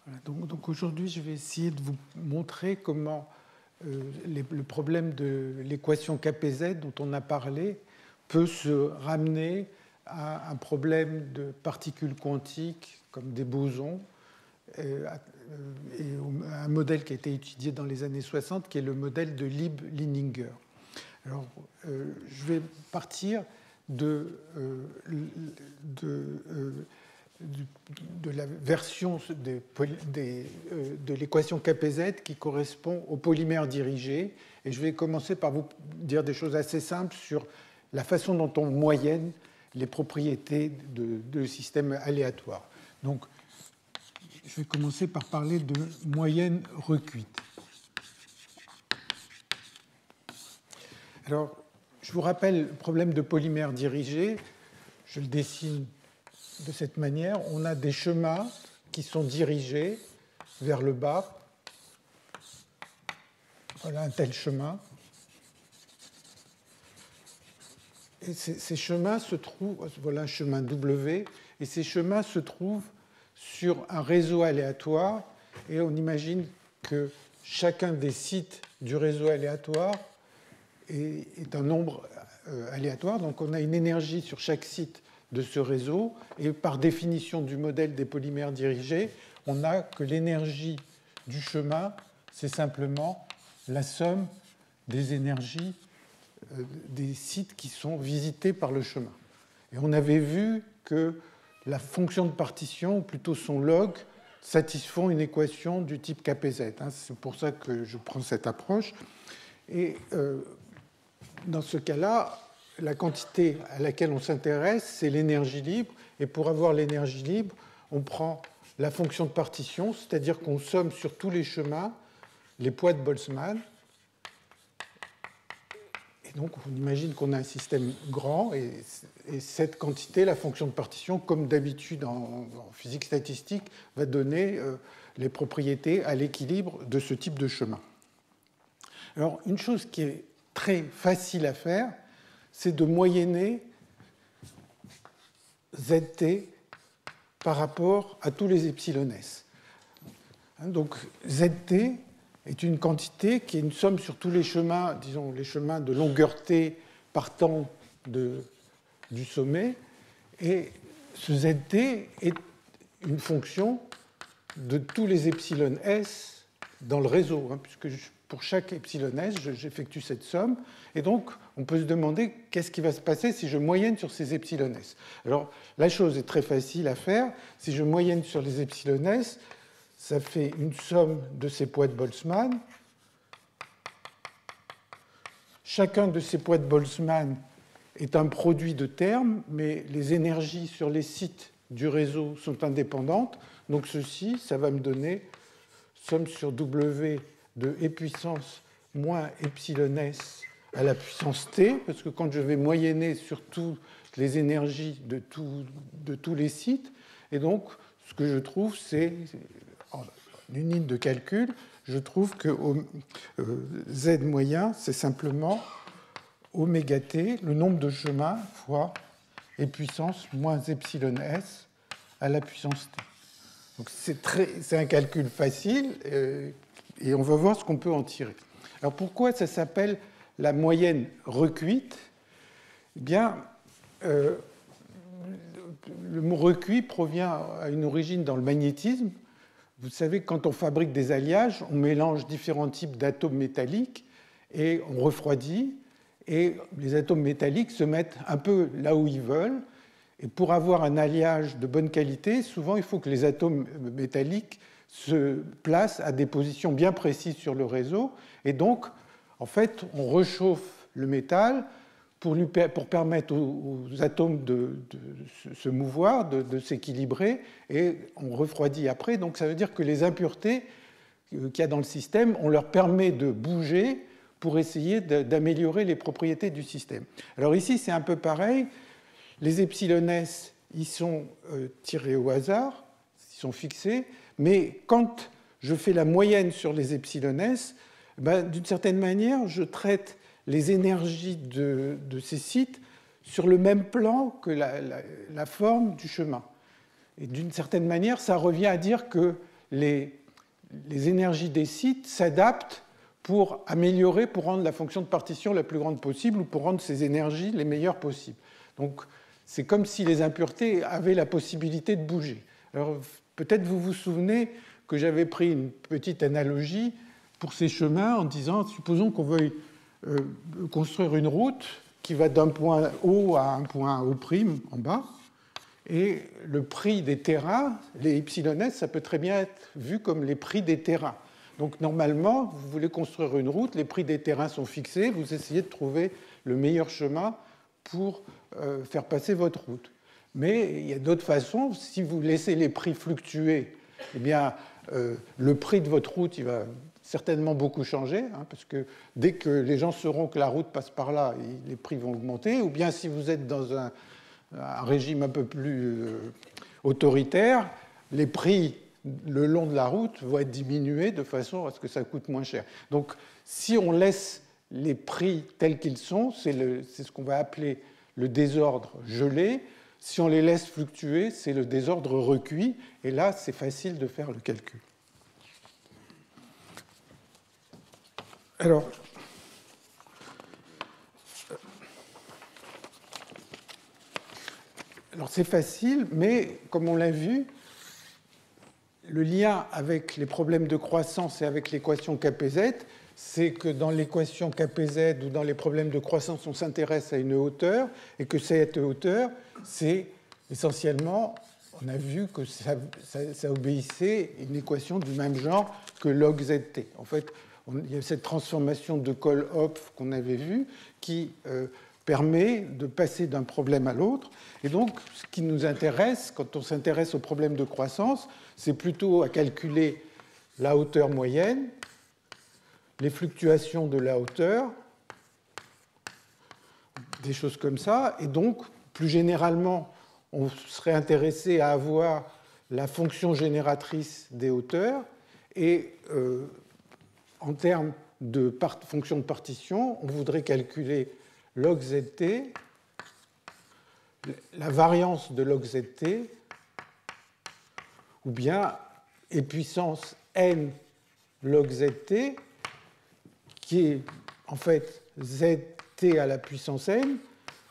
Voilà, donc aujourd'hui, je vais essayer de vous montrer comment le problème de l'équation KPZ dont on a parlé peut se ramener à un problème de particules quantiques comme des bosons et un modèle qui a été étudié dans les années 60 qui est le modèle de Lieb-Lininger. Alors, je vais partir de la version de l'équation KPZ qui correspond au polymère dirigé. Et je vais commencer par vous dire des choses assez simples sur la façon dont on moyenne les propriétés de systèmes aléatoires. Donc, je vais commencer par parler de moyenne recuite. Alors, je vous rappelle le problème de polymère dirigé. Je le dessine de cette manière. On a des chemins qui sont dirigés vers le bas. Voilà un tel chemin. Et ces chemins se trouvent, voilà un chemin W, et ces chemins se trouvent sur un réseau aléatoire. Et on imagine que chacun des sites du réseau aléatoire est un nombre aléatoire. Donc on a une énergie sur chaque site de ce réseau. Et par définition du modèle des polymères dirigés, on n'a que l'énergie du chemin, c'est simplement la somme des énergies des sites qui sont visités par le chemin. Et on avait vu que la fonction de partition, ou plutôt son log, satisfont une équation du type KPZ. C'est pour ça que je prends cette approche. Et dans ce cas-là, la quantité à laquelle on s'intéresse, c'est l'énergie libre. Et pour avoir l'énergie libre, on prend la fonction de partition, c'est-à-dire qu'on somme sur tous les chemins les poids de Boltzmann. Et donc, on imagine qu'on a un système grand, et cette quantité, la fonction de partition, comme d'habitude en physique statistique, va donner les propriétés à l'équilibre de ce type de chemin. Alors, une chose qui est très facile à faire, c'est de moyenner ZT par rapport à tous les epsilon s. Donc, ZT est une quantité qui est une somme sur tous les chemins, disons les chemins de longueur T partant du sommet, et ce ZT est une fonction de tous les epsilon s dans le réseau, puisque pour chaque epsilon s, j'effectue cette somme, et donc on peut se demander qu'est-ce qui va se passer si je moyenne sur ces epsilon s. Alors la chose est très facile à faire. Si je moyenne sur les epsilon s, ça fait une somme de ces poids de Boltzmann. Chacun de ces poids de Boltzmann est un produit de termes, mais les énergies sur les sites du réseau sont indépendantes. Donc ceci, ça va me donner somme sur W de e puissance moins epsilon s à la puissance t, parce que quand je vais moyenner sur toutes les énergies de tous les sites, et donc ce que je trouve, c'est une ligne de calcul, je trouve que Z moyen, c'est simplement oméga t, le nombre de chemins, fois e puissance moins epsilon s à la puissance t. Donc c'est un calcul facile, et on va voir ce qu'on peut en tirer. Alors pourquoi ça s'appelle la moyenne recuite? Eh bien, le mot recuit provient à une origine dans le magnétisme. Vous savez que quand on fabrique des alliages, on mélange différents types d'atomes métalliques et on refroidit, et les atomes métalliques se mettent un peu là où ils veulent. Et pour avoir un alliage de bonne qualité, souvent il faut que les atomes métalliques se placent à des positions bien précises sur le réseau. Et donc, en fait, on réchauffe le métal pour permettre aux atomes de se mouvoir, de s'équilibrer, et on refroidit après. Donc ça veut dire que les impuretés qu'il y a dans le système, on leur permet de bouger pour essayer d'améliorer les propriétés du système. Alors ici, c'est un peu pareil. Les epsilon s, ils sont tirés au hasard, ils sont fixés, mais quand je fais la moyenne sur les epsilon s, d'une certaine manière, je traite les énergies de ces sites sur le même plan que la forme du chemin. Et d'une certaine manière, ça revient à dire que les énergies des sites s'adaptent pour améliorer, pour rendre la fonction de partition la plus grande possible ou pour rendre ces énergies les meilleures possibles. Donc, c'est comme si les impuretés avaient la possibilité de bouger. Alors, peut-être vous vous souvenez que j'avais pris une petite analogie pour ces chemins en disant, supposons qu'on veuille construire une route qui va d'un point haut à un point O' en bas, et le prix des terrains, les y's, ça peut très bien être vu comme les prix des terrains. Donc normalement, vous voulez construire une route, les prix des terrains sont fixés, vous essayez de trouver le meilleur chemin pour faire passer votre route. Mais il y a d'autres façons. Si vous laissez les prix fluctuer, eh bien, le prix de votre route il va certainement beaucoup changer, hein, parce que dès que les gens sauront que la route passe par là, les prix vont augmenter. Ou bien si vous êtes dans un régime un peu plus autoritaire, les prix le long de la route vont être diminués de façon à ce que ça coûte moins cher. Donc, si on laisse les prix tels qu'ils sont, c'est ce qu'on va appeler le désordre gelé. Si on les laisse fluctuer, c'est le désordre recuit. Et là, c'est facile de faire le calcul. Alors, c'est facile, mais comme on l'a vu, le lien avec les problèmes de croissance et avec l'équation KPZ, c'est que dans l'équation KPZ ou dans les problèmes de croissance, on s'intéresse à une hauteur, et que cette hauteur, c'est essentiellement, on a vu que ça obéissait à une équation du même genre que log ZT. En fait, il y a cette transformation de Kohl-Hopf qu'on avait vue qui permet de passer d'un problème à l'autre. Et donc, ce qui nous intéresse, quand on s'intéresse aux problèmes de croissance, c'est plutôt à calculer la hauteur moyenne, les fluctuations de la hauteur, des choses comme ça. Et donc, plus généralement, on serait intéressé à avoir la fonction génératrice des hauteurs. Et en termes de fonction de partition, on voudrait calculer log ZT, la variance de log ZT, ou bien e puissance n log ZT, qui est en fait ZT à la puissance n,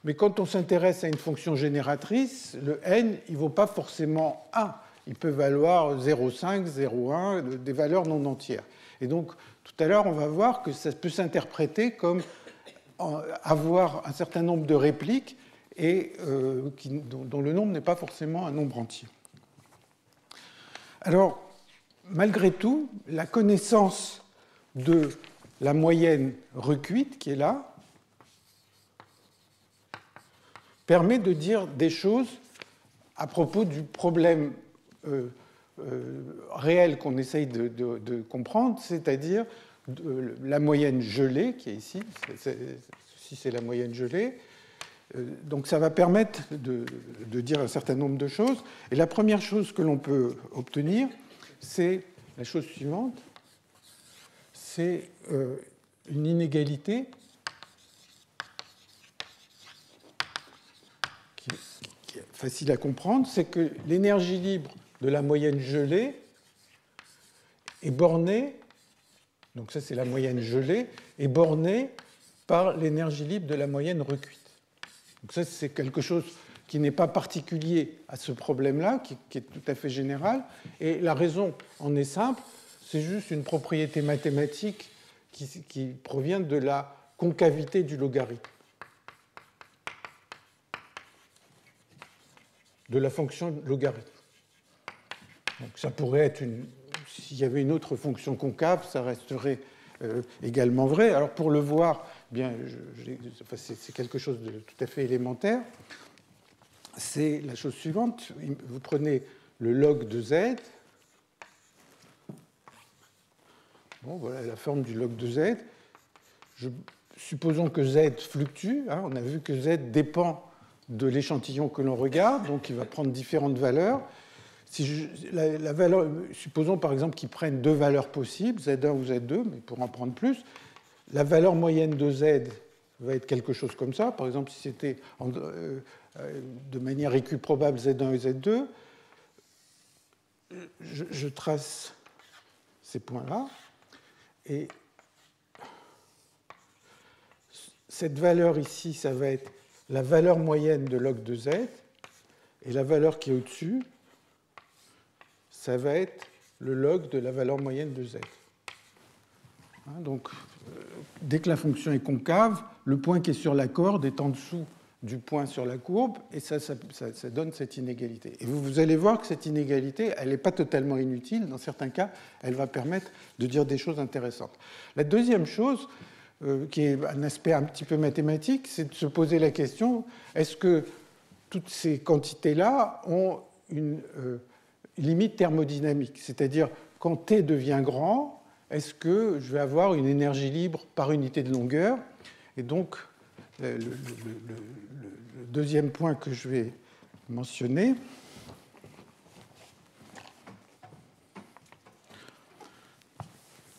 mais quand on s'intéresse à une fonction génératrice, le n, il ne vaut pas forcément 1. Il peut valoir 0,5, 0,1, des valeurs non entières. Et donc, tout à l'heure, on va voir que ça peut s'interpréter comme avoir un certain nombre de répliques et dont le nombre n'est pas forcément un nombre entier. Alors, malgré tout, la connaissance de la moyenne recuite qui est là permet de dire des choses à propos du problème réel qu'on essaye de comprendre, c'est-à-dire la moyenne gelée qui est ici. Ceci, c'est la moyenne gelée. Donc ça va permettre de dire un certain nombre de choses. Et la première chose que l'on peut obtenir, c'est la chose suivante. C'est une inégalité qui est facile à comprendre. C'est que l'énergie libre de la moyenne gelée est bornée, donc ça c'est la moyenne gelée, est bornée par l'énergie libre de la moyenne recuite. Donc ça, c'est quelque chose qui n'est pas particulier à ce problème-là, qui est tout à fait général. Et la raison en est simple, c'est juste une propriété mathématique qui provient de la concavité du logarithme, de la fonction logarithme. Donc ça pourrait être s'il y avait une autre fonction concave, ça resterait également vrai. Alors pour le voir, bien, c'est quelque chose de tout à fait élémentaire. C'est la chose suivante. Vous prenez le log de z. Bon, voilà la forme du log de z. Supposons que z fluctue. Hein, on a vu que z dépend de l'échantillon que l'on regarde, donc il va prendre différentes valeurs. La valeur, supposons par exemple qu'il prenne deux valeurs possibles, Z1 ou Z2, mais pour en prendre plus, la valeur moyenne de Z va être quelque chose comme ça. Par exemple, si c'était de manière équiprobable Z1 et Z2, je trace ces points-là, et cette valeur ici, ça va être la valeur moyenne de log de z, et la valeur qui est au-dessus, ça va être le log de la valeur moyenne de z. Donc, dès que la fonction est concave, le point qui est sur la corde est en dessous du point sur la courbe, et ça donne cette inégalité. Et vous allez voir que cette inégalité, elle n'est pas totalement inutile. Dans certains cas, elle va permettre de dire des choses intéressantes. La deuxième chose, qui est un aspect un petit peu mathématique, c'est de se poser la question, est-ce que toutes ces quantités-là ont une limite thermodynamique? C'est-à-dire, quand t devient grand, est-ce que je vais avoir une énergie libre par unité de longueur? Et donc, le deuxième point que je vais mentionner,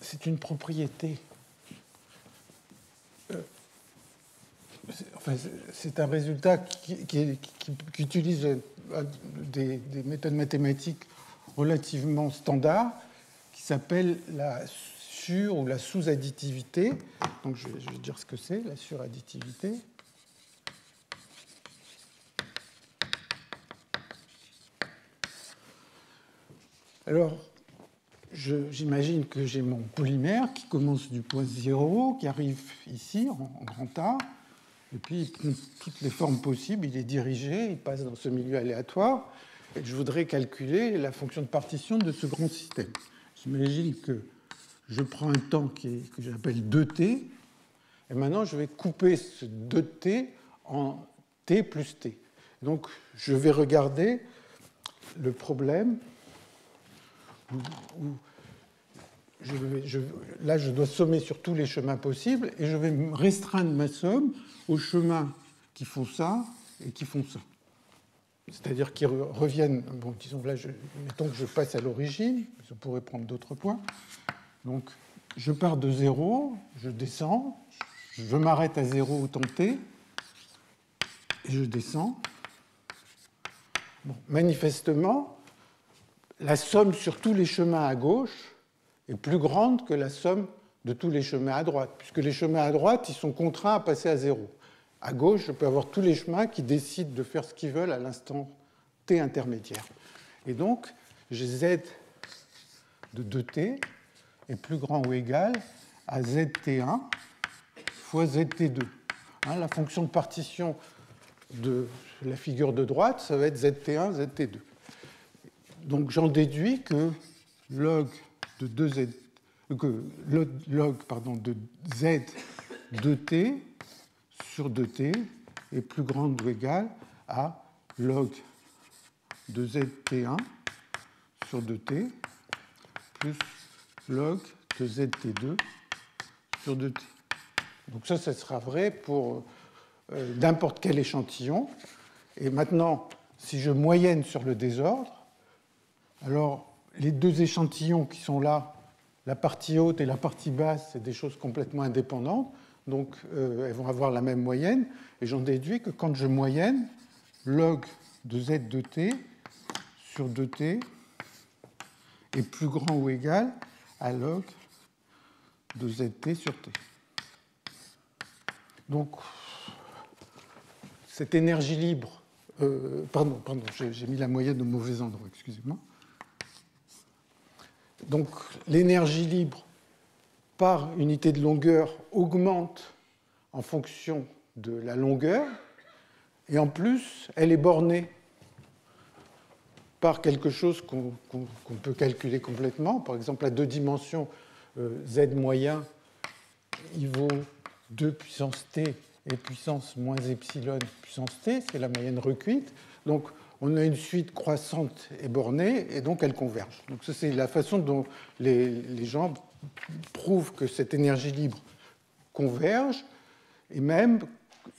c'est une propriété. Enfin, c'est un résultat qui utilise des méthodes mathématiques relativement standards, qui s'appelle la sur- ou la sous-additivité. Donc, je vais dire ce que c'est, la suradditivité. Alors, j'imagine que j'ai mon polymère qui commence du point 0, qui arrive ici, en grand A, et puis il prend toutes les formes possibles, il est dirigé, il passe dans ce milieu aléatoire, et je voudrais calculer la fonction de partition de ce grand système. J'imagine que je prends un temps que j'appelle 2t, et maintenant je vais couper ce 2t en t plus t. Donc je vais regarder le problème où là je dois sommer sur tous les chemins possibles, et je vais restreindre ma somme aux chemins qui font ça et qui font ça. C'est-à-dire qu'ils reviennent, bon, disons là, mettons que je passe à l'origine, je pourrais prendre d'autres points. Donc, je pars de 0, je descends, je m'arrête à 0 au temps t, et je descends. Bon, manifestement, la somme sur tous les chemins à gauche est plus grande que la somme de tous les chemins à droite, puisque les chemins à droite, ils sont contraints à passer à 0. À gauche, je peux avoir tous les chemins qui décident de faire ce qu'ils veulent à l'instant t intermédiaire. Et donc, j'ai z de 2t est plus grand ou égal à zt1 fois zt2. La fonction de partition de la figure de droite, ça va être zt1, zt2. Donc j'en déduis que log de 2z, de z 2t sur 2t est plus grande ou égale à log de zt1 sur 2t plus log de zt2 sur 2t. Donc ça sera vrai pour n'importe quel échantillon. Et maintenant, si je moyenne sur le désordre, alors les deux échantillons qui sont là, la partie haute et la partie basse, c'est des choses complètement indépendantes. Donc elles vont avoir la même moyenne. Et j'en déduis que quand je moyenne, log de z de t sur 2t est plus grand ou égal à log de zt sur t. Donc, cette énergie libre... pardon, j'ai mis la moyenne au mauvais endroit, excusez-moi. Donc, l'énergie libre par unité de longueur augmente en fonction de la longueur, et en plus, elle est bornée par quelque chose qu'on peut calculer complètement. Par exemple, à 2 dimensions, z moyen, il vaut 2 puissance t et puissance moins epsilon puissance t, c'est la moyenne recuite. Donc, on a une suite croissante et bornée, et donc elle converge. Donc, ça, c'est la façon dont les gens prouvent que cette énergie libre converge, et même,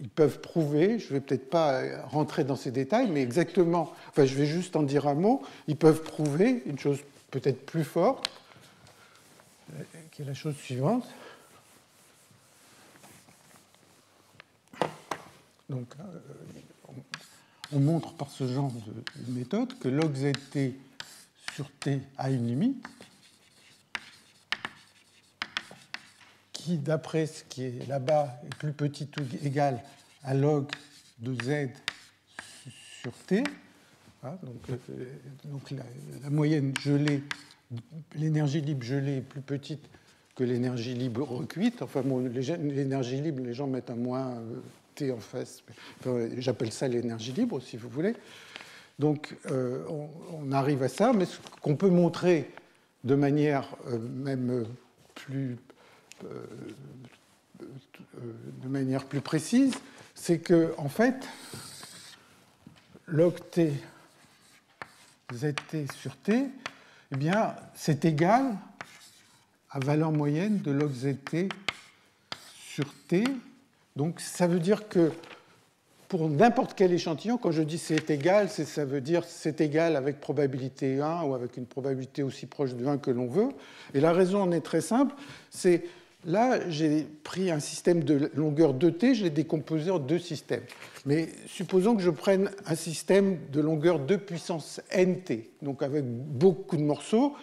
ils peuvent prouver, je ne vais peut-être pas rentrer dans ces détails, mais exactement, enfin, je vais juste en dire un mot, ils peuvent prouver une chose peut-être plus forte, qui est la chose suivante. Donc, on montre par ce genre de méthode que log zt sur t a une limite, qui, d'après ce qui est là-bas, est plus petit ou égal à log de z sur t. Hein, donc la moyenne gelée, l'énergie libre gelée est plus petite que l'énergie libre recuite. Enfin, bon, l'énergie libre, les gens mettent un moins t en face. Enfin, j'appelle ça l'énergie libre, si vous voulez. Donc, on arrive à ça, mais ce qu'on peut montrer de manière même plus précise, c'est que, en fait, log t zt sur t, eh bien, c'est égal à valeur moyenne de log zt sur t. Donc, ça veut dire que pour n'importe quel échantillon, quand je dis c'est égal, ça veut dire c'est égal avec probabilité 1 ou avec une probabilité aussi proche de 1 que l'on veut. Et la raison en est très simple, c'est là, j'ai pris un système de longueur 2t, je l'ai décomposé en deux systèmes. Mais supposons que je prenne un système de longueur 2 puissance nt, donc avec beaucoup de morceaux.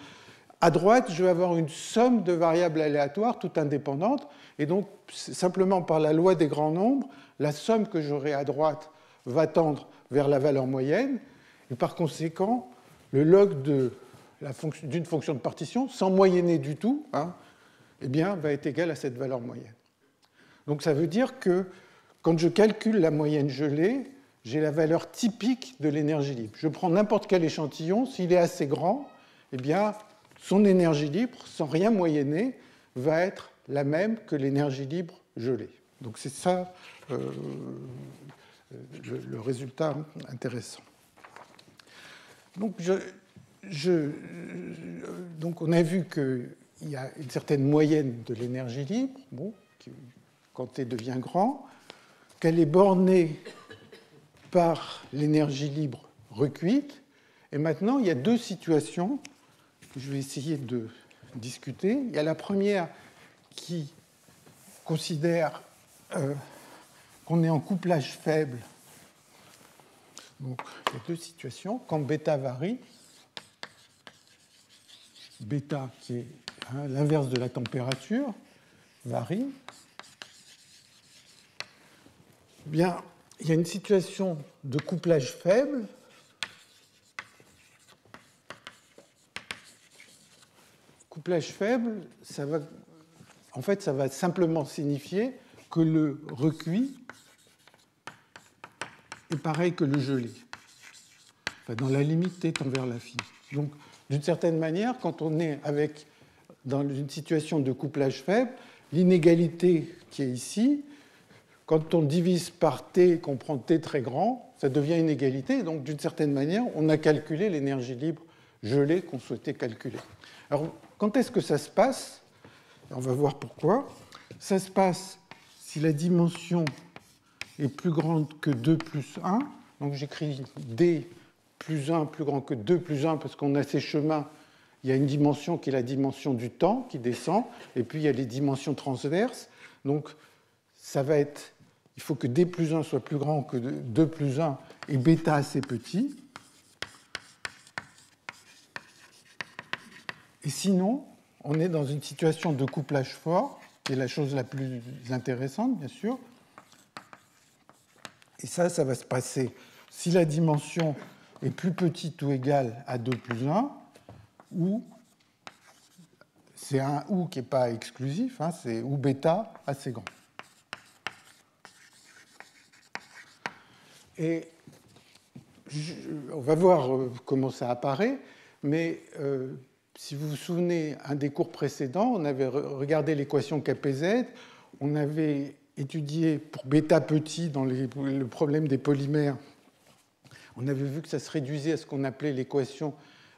À droite, je vais avoir une somme de variables aléatoires, toutes indépendantes, et donc simplement par la loi des grands nombres, la somme que j'aurai à droite va tendre vers la valeur moyenne, et par conséquent, le log d'une fonction de partition, sans moyenner du tout, eh bien, va être égal à cette valeur moyenne. Donc ça veut dire que quand je calcule la moyenne gelée, j'ai la valeur typique de l'énergie libre. Je prends n'importe quel échantillon, s'il est assez grand, eh bien, son énergie libre, sans rien moyenner, va être la même que l'énergie libre gelée. Donc c'est ça le résultat intéressant. Donc, donc on a vu qu'il y a une certaine moyenne de l'énergie libre, bon, quand t devient grand, qu'elle est bornée par l'énergie libre recuite. Et maintenant, il y a deux situations que je vais essayer de discuter. Il y a la première qui considère qu'on est en couplage faible. Donc, il y a deux situations. Quand bêta varie, bêta qui est l'inverse de la température, varie, bien, il y a une situation de couplage faible. Couplage faible, en fait, ça va simplement signifier que le recuit est pareil que le gelé, enfin, dans la limite t tend vers l'infini. Donc, d'une certaine manière, quand on est dans une situation de couplage faible, l'inégalité qui est ici, quand on divise par t et qu'on prend t très grand, ça devient une égalité. Donc, d'une certaine manière, on a calculé l'énergie libre gelée qu'on souhaitait calculer. Alors, quand est-ce que ça se passe? On va voir pourquoi. Ça se passe si la dimension est plus grande que 2 plus 1. Donc j'écris d plus 1 plus grand que 2 plus 1 parce qu'on a ces chemins. Il y a une dimension qui est la dimension du temps qui descend, et puis il y a les dimensions transverses. Donc ça va être, il faut que d plus 1 soit plus grand que 2 plus 1 et bêta assez petit. Et sinon, on est dans une situation de couplage fort, qui est la chose la plus intéressante, bien sûr. Et ça va se passer si la dimension est plus petite ou égale à 2 plus 1, ou c'est un ou qui n'est pas exclusif, c'est ou bêta assez grand. Et on va voir comment ça apparaît, mais si vous vous souvenez, un des cours précédents, on avait regardé l'équation KPZ, on avait étudié pour bêta petit dans le problème des polymères, on avait vu que ça se réduisait à ce qu'on appelait l'équation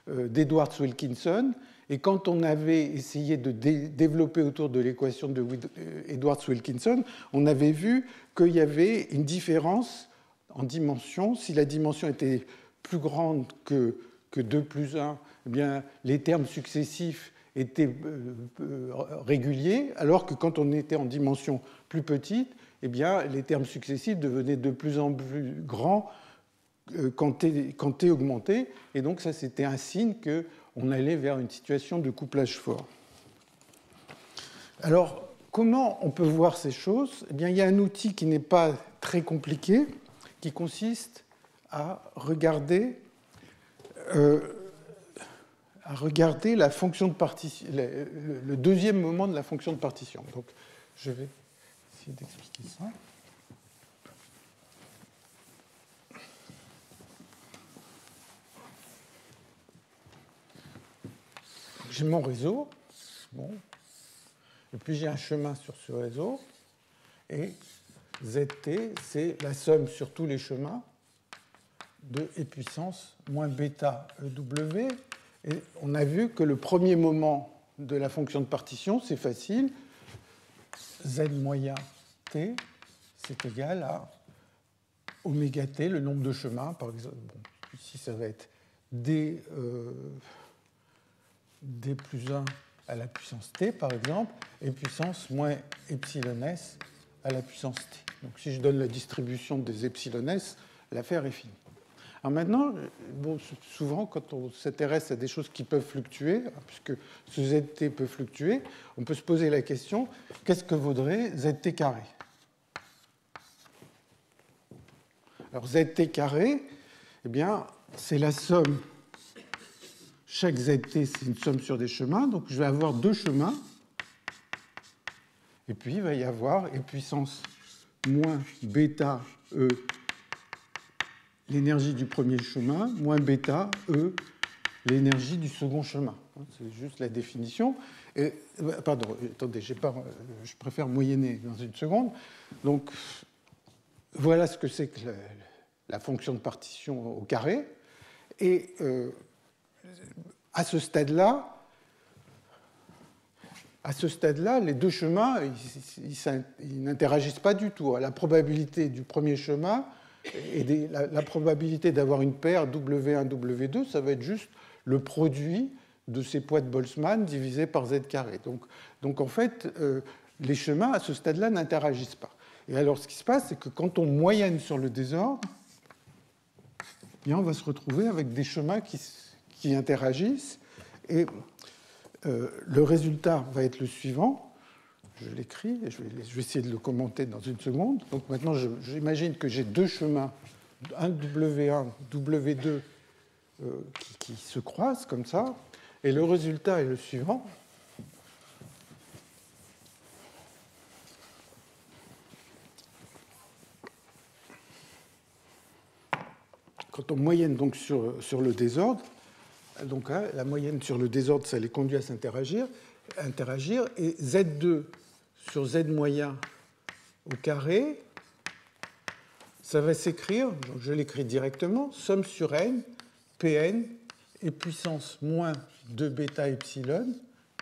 d'Edwards-Wilkinson, et quand on avait essayé de développer autour de l'équation d'Edwards-Wilkinson, on avait vu qu'il y avait une différence en dimension. Si la dimension était plus grande que 2 plus 1, eh bien, les termes successifs étaient réguliers, alors que quand on était en dimension plus petite, eh bien, les termes successifs devenaient de plus en plus grands quand t augmentait. Et donc, ça, c'était un signe on allait vers une situation de couplage fort. Alors, comment on peut voir ces choses? Eh bien, il y a un outil qui n'est pas très compliqué, qui consiste à regarder la fonction de partition, le deuxième moment de la fonction de partition. Donc, je vais essayer d'expliquer ça. J'ai mon réseau, bon, et puis j'ai un chemin sur ce réseau, et ZT, c'est la somme sur tous les chemins de E puissance moins bêta EW. Et on a vu que le premier moment de la fonction de partition, c'est facile. Z moyen T, c'est égal à oméga T, le nombre de chemins. Par exemple, bon, ici, ça va être D plus 1 à la puissance T, par exemple, et puissance moins epsilon S à la puissance T. Donc, si je donne la distribution des epsilon S, l'affaire est finie. Alors maintenant, bon, souvent, quand on s'intéresse à des choses qui peuvent fluctuer, puisque ce ZT peut fluctuer, on peut se poser la question, qu'est-ce que vaudrait ZT carré? Alors ZT carré, eh bien, c'est la somme. Chaque ZT, c'est une somme sur des chemins, donc je vais avoir deux chemins, et puis il va y avoir E puissance moins bêta E, l'énergie du premier chemin, moins bêta E, l'énergie du second chemin. C'est juste la définition. Et, pardon, attendez, je préfère moyenner dans une seconde. Donc, voilà ce que c'est que la fonction de partition au carré. Et à ce stade-là, les deux chemins, ils n'interagissent pas du tout. La probabilité du premier chemin et la probabilité d'avoir une paire W1, W2, ça va être juste le produit de ces poids de Boltzmann divisé par Z carré. Donc en fait, les chemins à ce stade-là n'interagissent pas. Et alors ce qui se passe, c'est que quand on moyenne sur le désordre, eh bien, on va se retrouver avec des chemins qui interagissent. Et le résultat va être le suivant. Je l'écris et je vais essayer de le commenter dans une seconde. Donc maintenant, j'imagine que j'ai deux chemins, un W1, W2, qui se croisent comme ça. Et le résultat est le suivant. Quand on moyenne donc sur le désordre, donc hein, la moyenne sur le désordre, ça les conduit à s'interagir, et Z2 sur Z moyen au carré, ça va s'écrire, donc je l'écris directement, somme sur n, Pn, et puissance moins 2 bêta epsilon,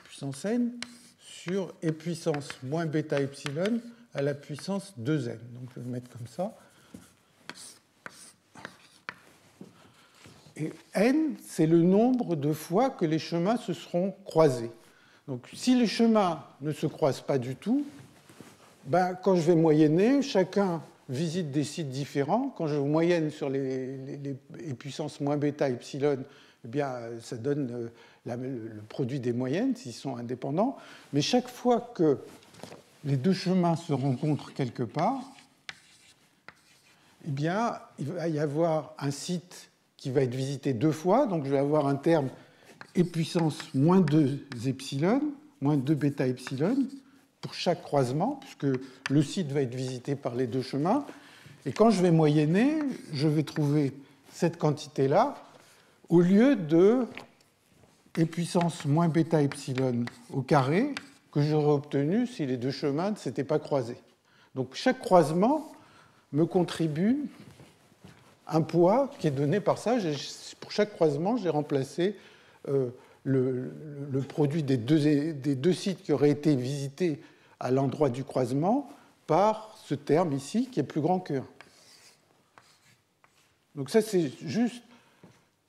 puissance n, sur et puissance moins bêta epsilon à la puissance 2n. Donc je vais le mettre comme ça. Et n, c'est le nombre de fois que les chemins se seront croisés. Donc si les chemins ne se croisent pas du tout, ben, quand je vais moyenner, chacun visite des sites différents. Quand je moyenne sur les puissances moins bêta epsilon, eh bien, ça donne le produit des moyennes s'ils sont indépendants. Mais chaque fois que les deux chemins se rencontrent quelque part, eh bien, il va y avoir un site qui va être visité deux fois. Donc je vais avoir un terme E puissance moins 2 epsilon, moins 2 bêta epsilon, pour chaque croisement, puisque le site va être visité par les deux chemins. Et quand je vais moyenner, je vais trouver cette quantité-là au lieu de E puissance moins bêta epsilon au carré que j'aurais obtenu si les deux chemins ne s'étaient pas croisés. Donc chaque croisement me contribue un poids qui est donné par ça. Pour chaque croisement, j'ai remplacé le produit des deux sites qui auraient été visités à l'endroit du croisement par ce terme ici qui est plus grand que 1. Donc ça, c'est juste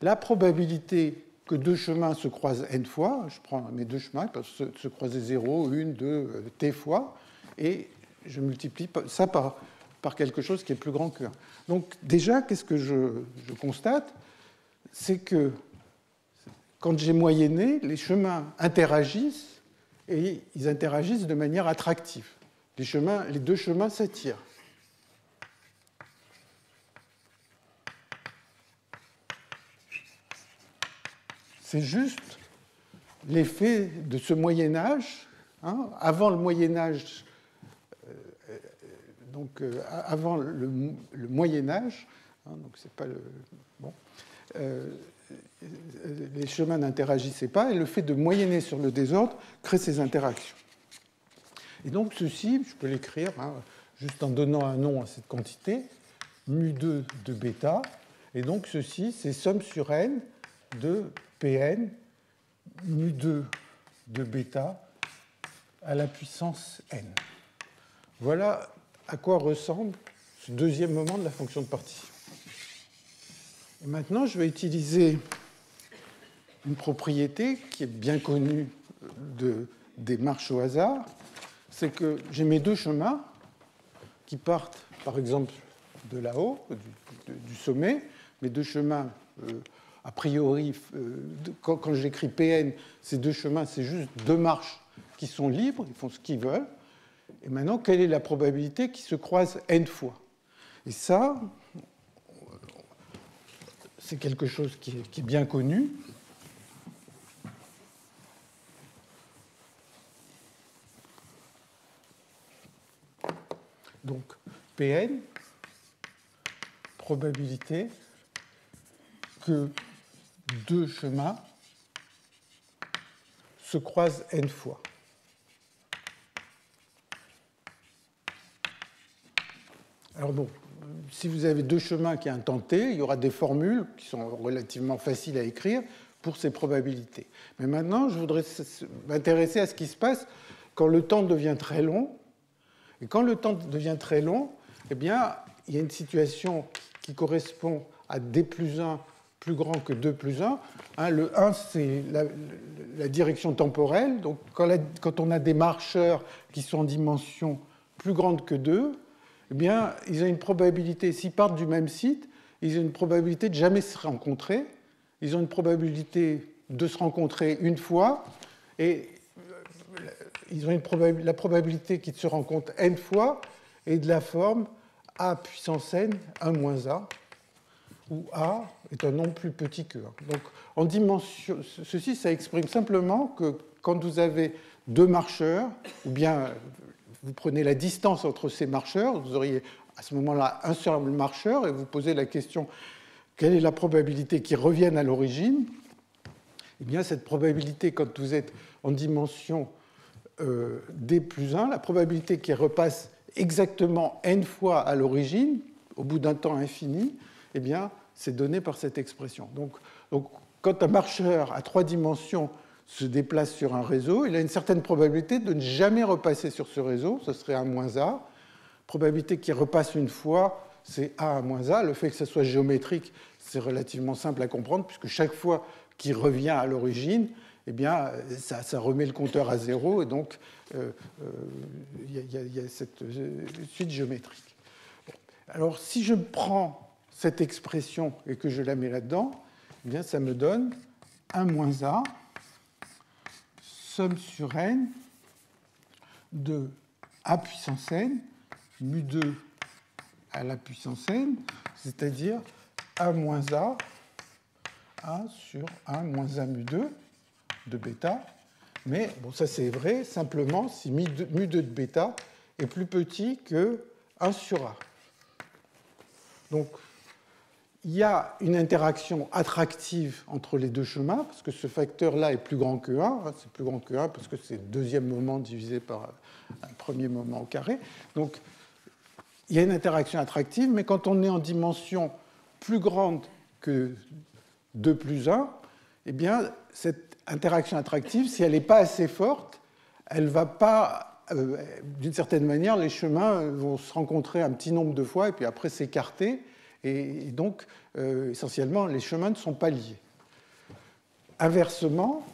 la probabilité que deux chemins se croisent n fois. Je prends mes deux chemins, ils peuvent se croiser 0, 1, 2, t fois, et je multiplie ça par quelque chose qui est plus grand que 1. Donc déjà, qu'est-ce que je constate? C'est que quand j'ai moyenné, les chemins interagissent et ils interagissent de manière attractive. Les deux chemins s'attirent. C'est juste l'effet de ce Moyen-Âge. Hein, avant le Moyen-Âge, avant le Moyen-Âge, hein, donc c'est pas le. Bon. Les chemins n'interagissaient pas, et le fait de moyenner sur le désordre crée ces interactions. Et donc ceci, je peux l'écrire juste en donnant un nom à cette quantité, mu2 de bêta, et donc ceci, c'est somme sur n de Pn mu2 de bêta à la puissance n. Voilà à quoi ressemble ce deuxième moment de la fonction de partition. Et maintenant, je vais utiliser une propriété qui est bien connue des marches au hasard, c'est que j'ai mes deux chemins qui partent, par exemple, de là-haut, du sommet. Mes deux chemins, a priori, quand j'écris Pn, ces deux chemins, c'est juste deux marches qui sont libres, ils font ce qu'ils veulent. Et maintenant, quelle est la probabilité qu'ils se croisent n fois? Et ça, c'est quelque chose qui est bien connu. Donc, Pn, probabilité que deux chemins se croisent n fois. Alors bon, si vous avez deux chemins qui ont un temps t, il y aura des formules qui sont relativement faciles à écrire pour ces probabilités. Mais maintenant, je voudrais m'intéresser à ce qui se passe quand le temps devient très long. Et quand le temps devient très long, eh bien, il y a une situation qui correspond à d plus 1 plus grand que 2 plus 1. Le 1, c'est la direction temporelle. Donc, quand on a des marcheurs qui sont en dimension plus grande que 2, eh bien, ils ont une probabilité, s'ils partent du même site, ils ont une probabilité de jamais se rencontrer. Ils ont une probabilité de se rencontrer une fois, et ils ont la probabilité qu'ils se rencontrent n fois est de la forme a puissance n, 1 moins a, où a est un nombre plus petit que 1. Donc, en dimension, ceci, ça exprime simplement que quand vous avez deux marcheurs, ou bien vous prenez la distance entre ces marcheurs, vous auriez à ce moment-là un seul marcheur, et vous posez la question quelle est la probabilité qu'ils reviennent à l'origine? Eh bien, cette probabilité, quand vous êtes en dimension d plus 1, la probabilité qu'ils repassent exactement n fois à l'origine, au bout d'un temps infini, eh bien, c'est donné par cette expression. Donc, quand un marcheur à 3 dimensions se déplace sur un réseau, il a une certaine probabilité de ne jamais repasser sur ce réseau, ce serait 1 moins a. Probabilité qu'il repasse une fois, c'est a moins a. Le fait que ce soit géométrique, c'est relativement simple à comprendre, puisque chaque fois qu'il revient à l'origine, eh bien, ça remet le compteur à 0, et donc il y a cette suite géométrique. Alors, si je prends cette expression et que je la mets là-dedans, eh bien, ça me donne 1 moins a, somme sur n de a puissance n, mu2 à la puissance n, c'est-à-dire a moins a sur 1 moins a mu2 de bêta. Mais bon, ça c'est vrai simplement si mu2 de bêta est plus petit que 1 sur a. Donc, il y a une interaction attractive entre les deux chemins, parce que ce facteur-là est plus grand que 1. C'est plus grand que 1 parce que c'est le deuxième moment divisé par un premier moment au carré. Donc, il y a une interaction attractive, mais quand on est en dimension plus grande que 2 plus 1, eh bien, cette interaction attractive, si elle n'est pas assez forte, elle ne va pas, d'une certaine manière, les chemins vont se rencontrer un petit nombre de fois et puis après s'écarter. Et donc, essentiellement, les chemins ne sont pas liés. Inversement,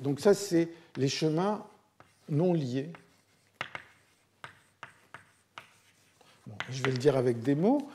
donc ça, c'est les chemins non liés. Bon, je vais le dire avec des mots.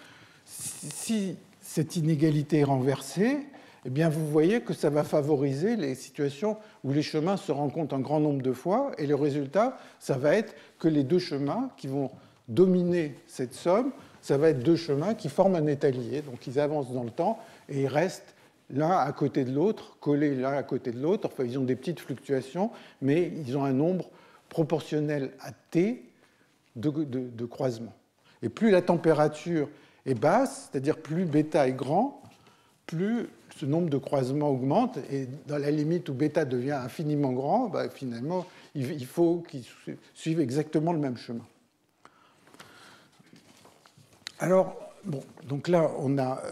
si cette inégalité est renversée, eh bien, vous voyez que ça va favoriser les situations où les chemins se rencontrent un grand nombre de fois, et le résultat, ça va être que les deux chemins qui vont dominer cette somme, ça va être deux chemins qui forment un étalier. Donc ils avancent dans le temps et ils restent l'un à côté de l'autre, collés l'un à côté de l'autre. Enfin, ils ont des petites fluctuations, mais ils ont un nombre proportionnel à t de croisements. Et plus la température est basse, c'est-à-dire plus bêta est grand, plus ce nombre de croisements augmente, et dans la limite où bêta devient infiniment grand, finalement, il faut qu'ils suivent exactement le même chemin. Alors, bon, donc là, on a...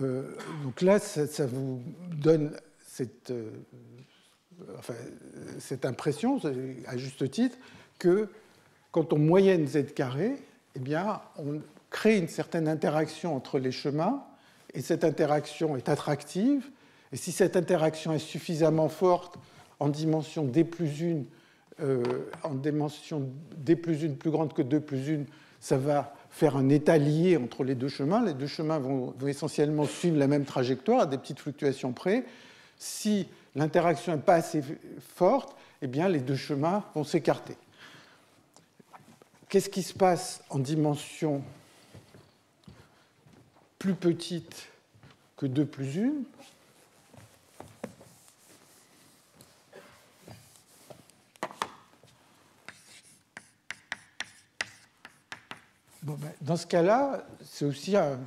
donc là, ça vous donne cette impression, à juste titre, que quand on moyenne z carré, eh bien, on crée une certaine interaction entre les chemins, et cette interaction est attractive. Et si cette interaction est suffisamment forte en dimension d plus 1, en dimension d plus 1 plus grande que 2 plus 1, ça va faire un étalier entre les deux chemins. Les deux chemins vont essentiellement suivre la même trajectoire à des petites fluctuations près. Si l'interaction n'est pas assez forte, eh bien, les deux chemins vont s'écarter. Qu'est-ce qui se passe en dimension plus petite que 2 plus 1 ? Dans ce cas-là, c'est aussi un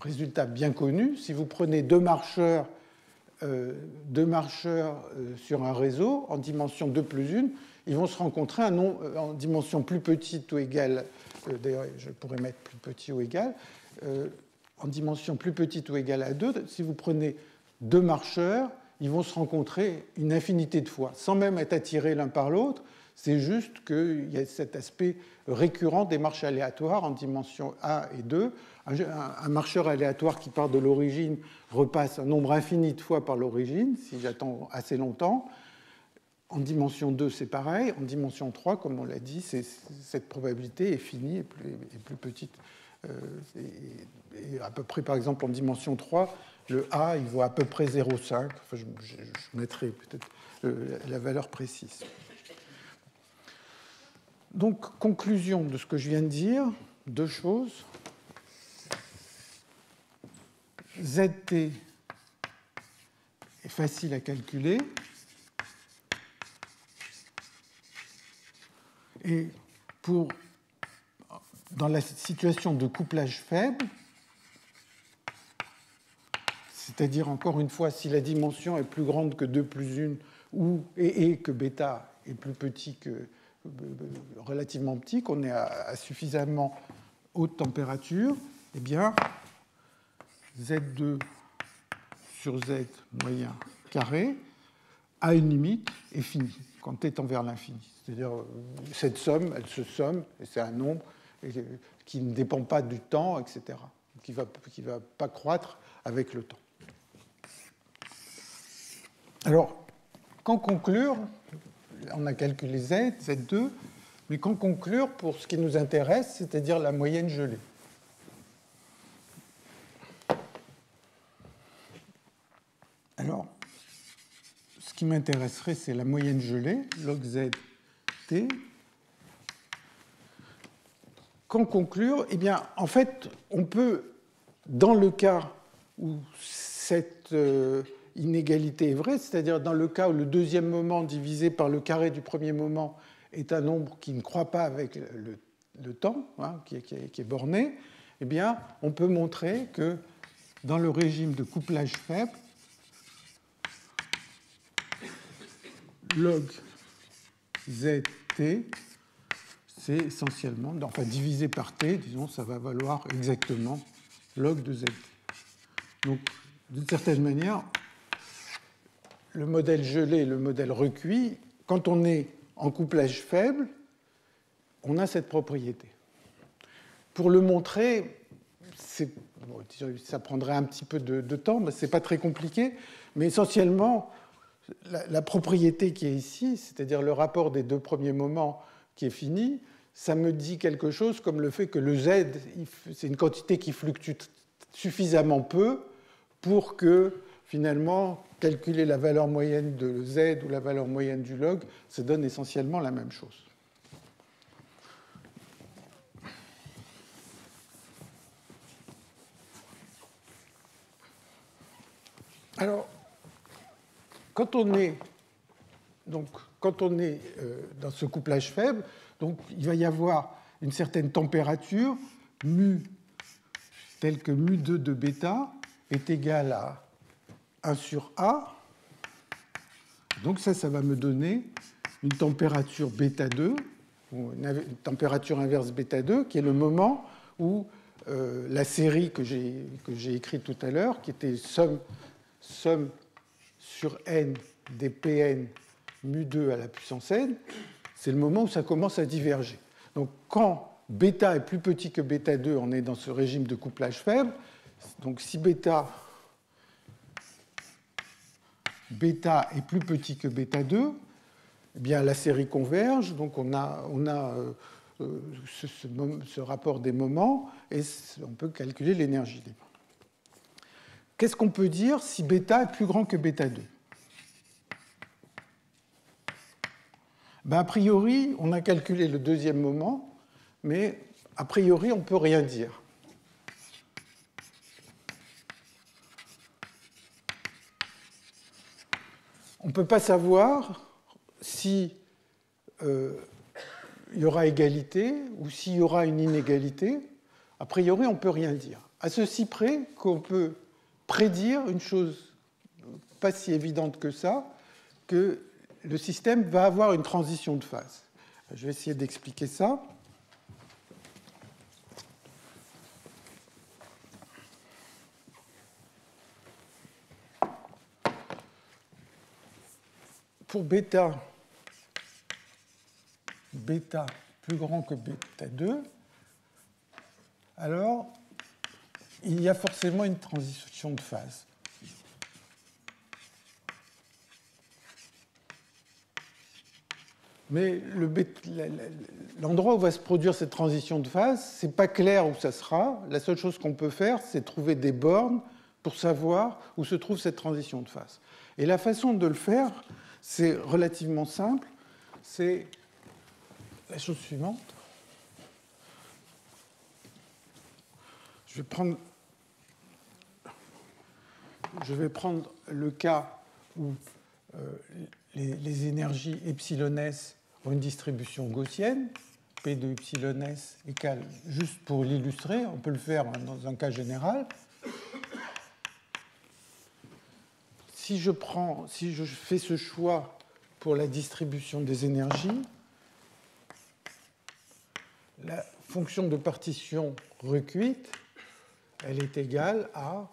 résultat bien connu. Si vous prenez deux marcheurs sur un réseau en dimension 2 plus 1, ils vont se rencontrer en dimension plus petite ou égale, d'ailleurs je pourrais mettre plus petit ou égal, en dimension plus petite ou égale à 2, si vous prenez deux marcheurs, ils vont se rencontrer une infinité de fois, sans même être attirés l'un par l'autre. C'est juste qu'il y a cet aspect récurrent des marches aléatoires en dimension A et 2. Un marcheur aléatoire qui part de l'origine repasse un nombre infini de fois par l'origine, si j'attends assez longtemps. En dimension 2, c'est pareil. En dimension 3, comme on l'a dit, cette probabilité est finie et plus petite. Et à peu près, par exemple, en dimension 3, le A, il vaut à peu près 0,5. Enfin, je mettrai peut-être la valeur précise. Donc, conclusion de ce que je viens de dire, deux choses. ZT est facile à calculer. Et dans la situation de couplage faible, c'est-à-dire, encore une fois, si la dimension est plus grande que 2 plus 1 et que bêta est plus petit que relativement petit, qu'on est à suffisamment haute température, eh bien, Z2 sur Z moyen carré à une limite est fini, quand t tend vers l'infini. C'est-à-dire, cette somme, elle se somme, et c'est un nombre qui ne dépend pas du temps, etc., qui ne va pas croître avec le temps. Alors, qu'en conclure? On a calculé Z, Z2, mais qu'en conclure pour ce qui nous intéresse, c'est-à-dire la moyenne gelée? Alors, ce qui m'intéresserait, c'est la moyenne gelée, log Z T. Qu'en conclure? Eh bien, en fait, on peut, dans le cas où cette inégalité est vraie, c'est-à-dire dans le cas où le deuxième moment divisé par le carré du premier moment est un nombre qui ne croît pas avec le temps, hein, qui est borné, eh bien, on peut montrer que dans le régime de couplage faible, log ZT, c'est essentiellement, enfin divisé par t, disons, ça va valoir exactement log de ZT. Donc, d'une certaine manière, le modèle gelé et le modèle recuit, quand on est en couplage faible, on a cette propriété. Pour le montrer, ça prendrait un petit peu de temps, mais ce n'est pas très compliqué, mais essentiellement, la propriété qui est ici, c'est-à-dire le rapport des deux premiers moments qui est fini, ça me dit quelque chose comme le fait que le Z, c'est une quantité qui fluctue suffisamment peu pour que, finalement, calculer la valeur moyenne de Z ou la valeur moyenne du log, ça donne essentiellement la même chose. Alors, quand on est dans ce couplage faible, donc, il va y avoir une certaine température, mu, telle que mu2 de bêta est égal à 1 sur A. Donc ça va me donner une température bêta 2, ou une température inverse bêta 2, qui est le moment où la série que j'ai écrite tout à l'heure, qui était somme sur n des Pn mu2 à la puissance n, c'est le moment où ça commence à diverger. Donc quand bêta est plus petit que bêta 2, on est dans ce régime de couplage faible. Donc si bêta est plus petit que bêta 2, eh bien la série converge, donc on a ce rapport des moments et on peut calculer l'énergie libre. Qu'est-ce qu'on peut dire si bêta est plus grand que bêta 2 ? Ben, a priori, on a calculé le deuxième moment, mais a priori, on ne peut rien dire. On ne peut pas savoir si il y aura égalité ou s'il y aura une inégalité. A priori, on ne peut rien dire. À ceci près qu'on peut prédire une chose pas si évidente que ça, que le système va avoir une transition de phase. Je vais essayer d'expliquer ça. Pour bêta plus grand que bêta 2, alors il y a forcément une transition de phase. Mais l'endroit où va se produire cette transition de phase, ce n'est pas clair où ça sera. La seule chose qu'on peut faire, c'est trouver des bornes pour savoir où se trouve cette transition de phase. Et la façon de le faire, c'est relativement simple. C'est la chose suivante. Je vais prendre le cas où les énergies epsilon s ont une distribution gaussienne, P de epsilon s égale, juste pour l'illustrer, on peut le faire dans un cas général. Si je fais ce choix pour la distribution des énergies, la fonction de partition recuite, elle est égale à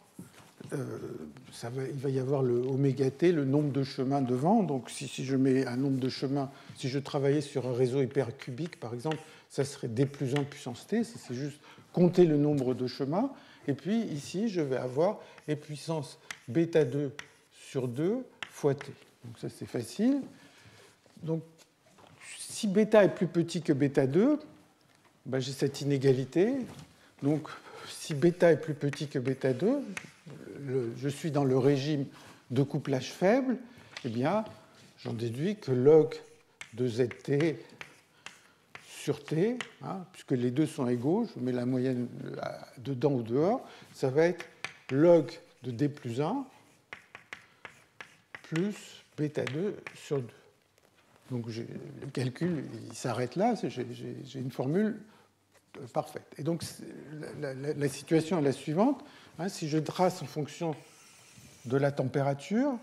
il va y avoir le oméga t, le nombre de chemins devant. Donc si je mets un nombre de chemins, si je travaillais sur un réseau hypercubique, par exemple, ça serait d plus 1 puissance t. C'est juste compter le nombre de chemins. Et puis ici, je vais avoir e puissance bêta 2 sur 2 fois t. Donc ça, c'est facile. Donc si bêta est plus petit que bêta 2, ben, j'ai cette inégalité. Donc si bêta est plus petit que bêta 2, je suis dans le régime de couplage faible, eh bien, j'en déduis que log de zt sur t, puisque les deux sont égaux, je mets la moyenne dedans ou dehors, ça va être log de d plus 1 plus bêta 2 sur 2. Donc le calcul, il s'arrête là, j'ai une formule parfaite. Et donc la situation est la suivante. Si je trace en fonction de la température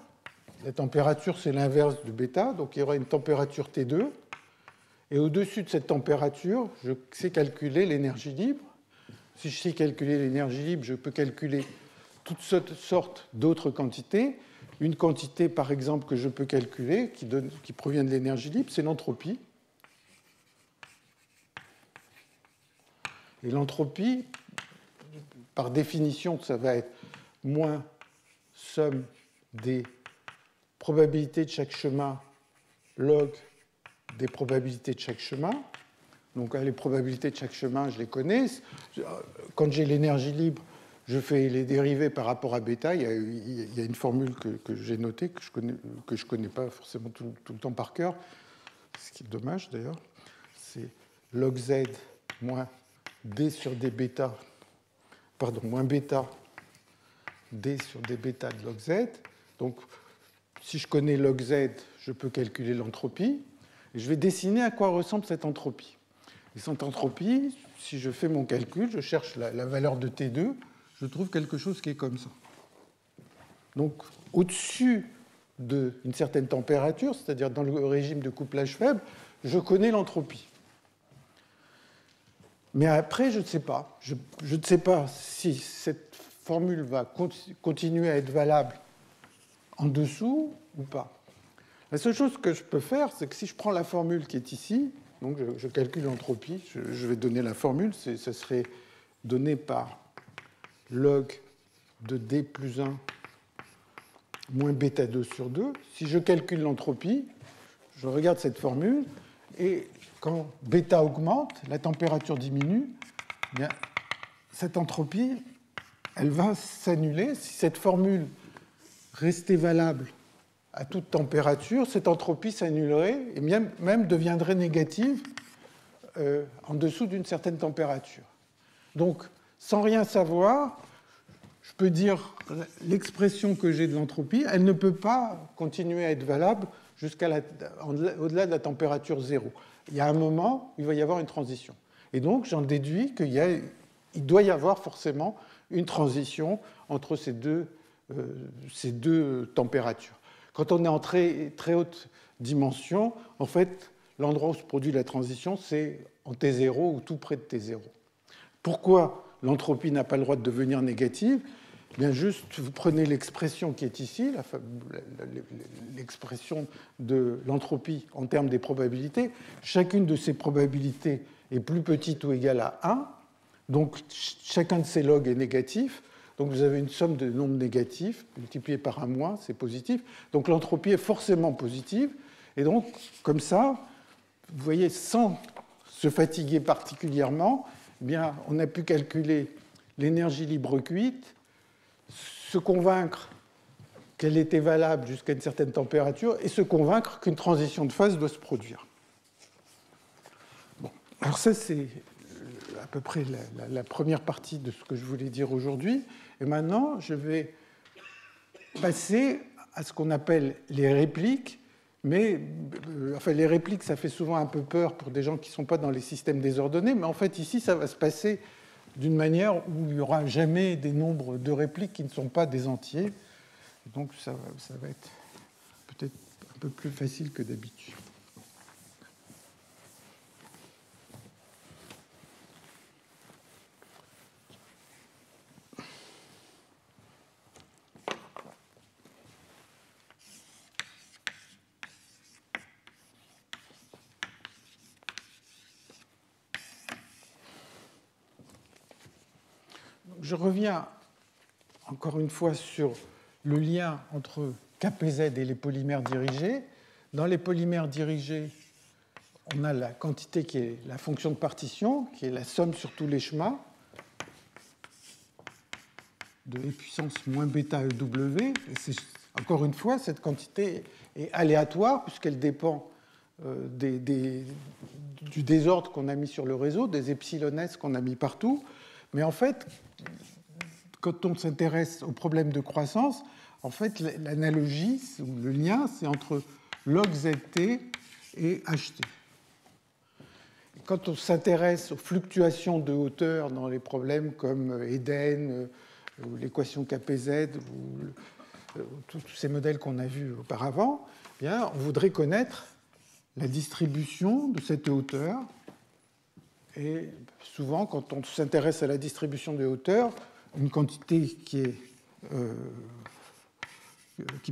c'est l'inverse de bêta, donc il y aura une température T2, et au-dessus de cette température, je sais calculer l'énergie libre. Si je sais calculer l'énergie libre, je peux calculer toutes sortes d'autres quantités. Une quantité, par exemple, que je peux calculer, qui provient de l'énergie libre, c'est l'entropie. Et l'entropie, par définition, ça va être moins somme des probabilités de chaque chemin log des probabilités de chaque chemin. Donc les probabilités de chaque chemin, je les connais. Quand j'ai l'énergie libre, je fais les dérivés par rapport à bêta. Il y a une formule que j'ai notée, que je connais pas forcément tout le temps par cœur, ce qui est dommage d'ailleurs. C'est log z moins d sur d bêta, pardon, moins bêta d sur d bêta de log z. Donc, si je connais log z, je peux calculer l'entropie. Et je vais dessiner à quoi ressemble cette entropie. Et cette entropie, si je fais mon calcul, je cherche la valeur de T2, je trouve quelque chose qui est comme ça. Donc, au-dessus d'une certaine température, c'est-à-dire dans le régime de couplage faible, je connais l'entropie. Mais après, je ne sais pas. Je ne sais pas si cette formule va continuer à être valable en dessous ou pas. La seule chose que je peux faire, c'est que si je prends la formule qui est ici, donc je calcule l'entropie, je vais donner la formule, ça serait donné par log de d plus 1 moins bêta 2 sur 2. Si je calcule l'entropie, je regarde cette formule, et quand bêta augmente, la température diminue, eh bien, cette entropie, elle va s'annuler. Si cette formule restait valable à toute température, cette entropie s'annulerait et même deviendrait négative en dessous d'une certaine température. Donc, sans rien savoir, je peux dire l'expression que j'ai de l'entropie, elle ne peut pas continuer à être valable au-delà de la température 0. Il y a un moment où il va y avoir une transition. Et donc, j'en déduis qu'il doit y avoir forcément une transition entre ces deux températures. Quand on est en très, très haute dimension, en fait, l'endroit où se produit la transition, c'est en T0 ou tout près de T0. Pourquoi l'entropie n'a pas le droit de devenir négative? Bien, juste, vous prenez l'expression qui est ici, l'expression de l'entropie en termes des probabilités. Chacune de ces probabilités est plus petite ou égale à 1. Donc, chacun de ces logs est négatif. Donc, vous avez une somme de nombres négatifs multipliée par un moins, c'est positif. Donc, l'entropie est forcément positive. Et donc, comme ça, vous voyez, sans se fatiguer particulièrement, eh bien, on a pu calculer l'énergie libre recuite, se convaincre qu'elle était valable jusqu'à une certaine température et se convaincre qu'une transition de phase doit se produire. Bon. Alors ça, c'est à peu près la première partie de ce que je voulais dire aujourd'hui. Et maintenant, je vais passer à ce qu'on appelle les répliques. Mais enfin, les répliques, ça fait souvent un peu peur pour des gens qui ne sont pas dans les systèmes désordonnés. Mais en fait, ici, ça va se passer d'une manière où il n'y aura jamais des nombres de répliques qui ne sont pas des entiers. Donc, ça va être peut-être un peu plus facile que d'habitude. Je reviens encore une fois sur le lien entre KPZ et les polymères dirigés. Dans les polymères dirigés, on a la quantité qui est la fonction de partition, qui est la somme sur tous les chemins de E puissance moins bêta EW. Encore une fois, cette quantité est aléatoire puisqu'elle dépend du désordre qu'on a mis sur le réseau, des epsilon s qu'on a mis partout. Mais en fait, quand on s'intéresse au problème de croissance, en fait, l'analogie, ou le lien, c'est entre log zt et ht. Et quand on s'intéresse aux fluctuations de hauteur dans les problèmes comme Eden, ou l'équation KPZ, ou tous ces modèles qu'on a vus auparavant, eh bien, on voudrait connaître la distribution de cette hauteur. Et souvent, quand on s'intéresse à la distribution des hauteurs, une quantité qui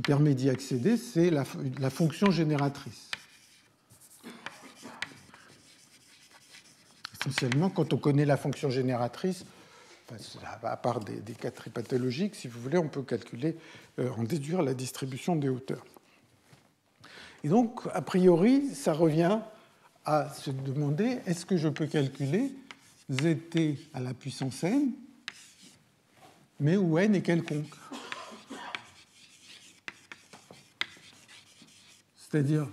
permet d'y accéder, c'est la fonction génératrice. Essentiellement, quand on connaît la fonction génératrice, à part des cas très pathologiques, si vous voulez, on peut calculer, en déduire la distribution des hauteurs. Et donc, a priori, ça revient à se demander, est-ce que je peux calculer zt à la puissance n, mais où n est quelconque? C'est-à-dire,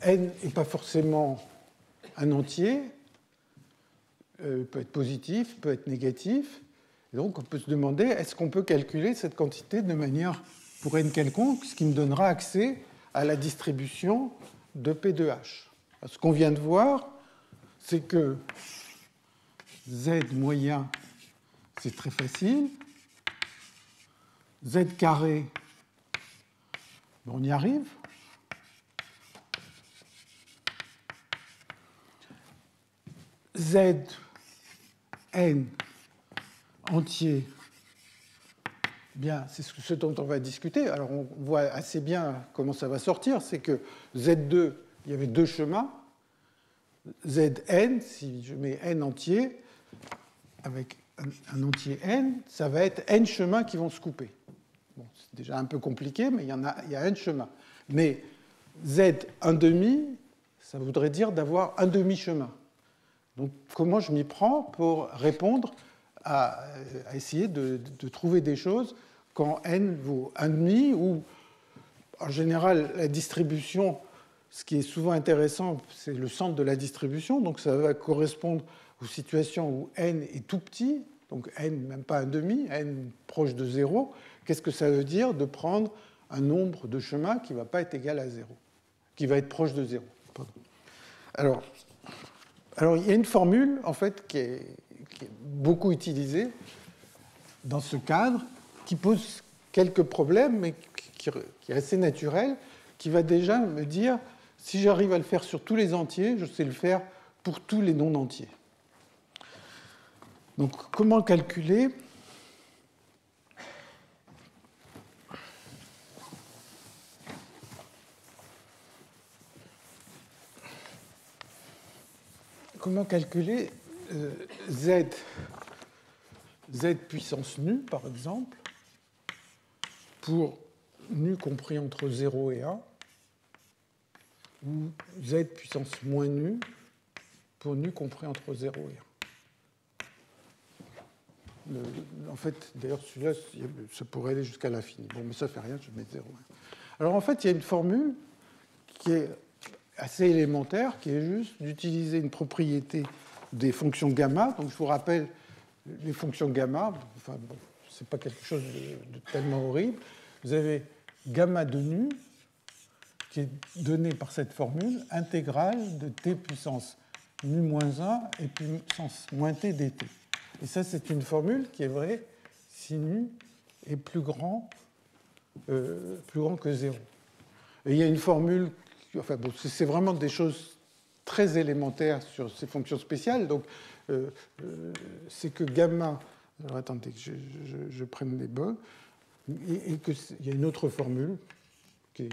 n n'est pas forcément un entier, peut être positif, peut être négatif. Et donc, on peut se demander, est-ce qu'on peut calculer cette quantité de manière pour n quelconque, ce qui me donnera accès à la distribution de P de H. Ce qu'on vient de voir, c'est que Z moyen, c'est très facile. Z carré, on y arrive. Z n entier, bien, c'est ce dont on va discuter. Alors on voit assez bien comment ça va sortir, c'est que Z2, il y avait deux chemins. Zn, si je mets n entier, avec un entier n, ça va être n chemins qui vont se couper. Bon, c'est déjà un peu compliqué, mais il y a n chemins. Mais Z 1,5, ça voudrait dire d'avoir un demi-chemin. Donc comment je m'y prends pour répondre à essayer de trouver des choses quand n vaut 1,5 ou en général la distribution, ce qui est souvent intéressant, c'est le centre de la distribution, donc ça va correspondre aux situations où n est tout petit, donc n même pas 1,5, n proche de 0. Qu'est-ce que ça veut dire de prendre un nombre de chemins qui ne va pas être égal à 0, qui va être proche de 0. Alors, il y a une formule, en fait, qui est beaucoup utilisée dans ce cadre, qui pose quelques problèmes, mais qui est assez naturel, qui va déjà me dire, si j'arrive à le faire sur tous les entiers, je sais le faire pour tous les non-entiers. Donc, comment calculer ? Comment calculer z puissance nu, par exemple, pour nu compris entre 0 et 1, ou z puissance moins nu pour nu compris entre 0 et 1. En fait, d'ailleurs, celui-là, ça pourrait aller jusqu'à l'infini. Bon, mais ça ne fait rien, je mets 0. Alors, en fait, il y a une formule qui est assez élémentaire, qui est juste d'utiliser une propriété des fonctions gamma. Donc, je vous rappelle, les fonctions gamma, enfin, bon, ce n'est pas quelque chose de tellement horrible. Vous avez gamma de nu, qui est donné par cette formule, intégrale de t puissance nu moins 1 et puissance moins t dt. Et ça, c'est une formule qui est vraie si nu est plus grand que 0. Et il y a une formule, enfin, bon, c'est vraiment des choses très élémentaires sur ces fonctions spéciales. Donc, c'est que gamma, alors attendez que je prenne les bonnes, et qu'il y a une autre formule qui est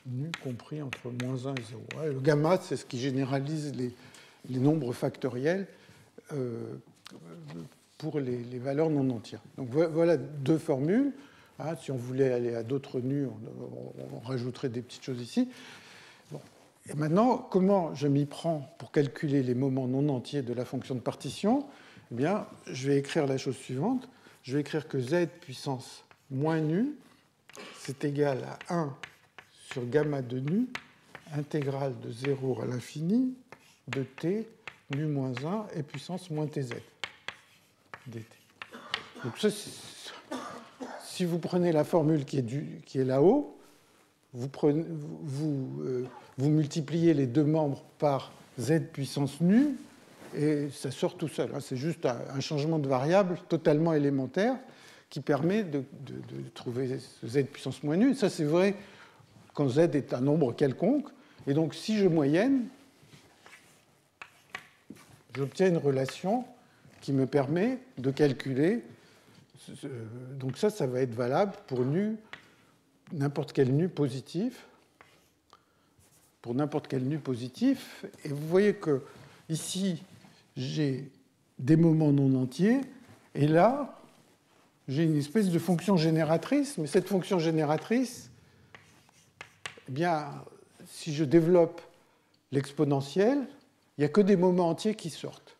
nu compris entre moins 1 et 0. Le gamma, c'est ce qui généralise les nombres factoriels pour les valeurs non entières. Donc voilà deux formules. Si on voulait aller à d'autres nus, on rajouterait des petites choses ici. Bon. Et maintenant, comment je m'y prends pour calculer les moments non entiers de la fonction de partition ? Eh bien, je vais écrire la chose suivante. Je vais écrire que z puissance moins nu, c'est égal à 1 sur gamma de nu, intégrale de 0 à l'infini, de t, nu moins 1 et puissance moins tz dt. Donc ça, si vous prenez la formule qui est là-haut, vous multipliez les deux membres par z puissance nu, et ça sort tout seul. C'est juste un changement de variable totalement élémentaire qui permet de trouver z puissance moins nu. Ça, c'est vrai quand z est un nombre quelconque. Et donc, si je moyenne, j'obtiens une relation qui me permet de calculer. Donc ça va être valable pour nu, n'importe quel nu positif. Pour n'importe quel nu positif. Et vous voyez que ici, j'ai des moments non entiers. Et là, j'ai une espèce de fonction génératrice, mais cette fonction génératrice, eh bien, si je développe l'exponentielle, il n'y a que des moments entiers qui sortent.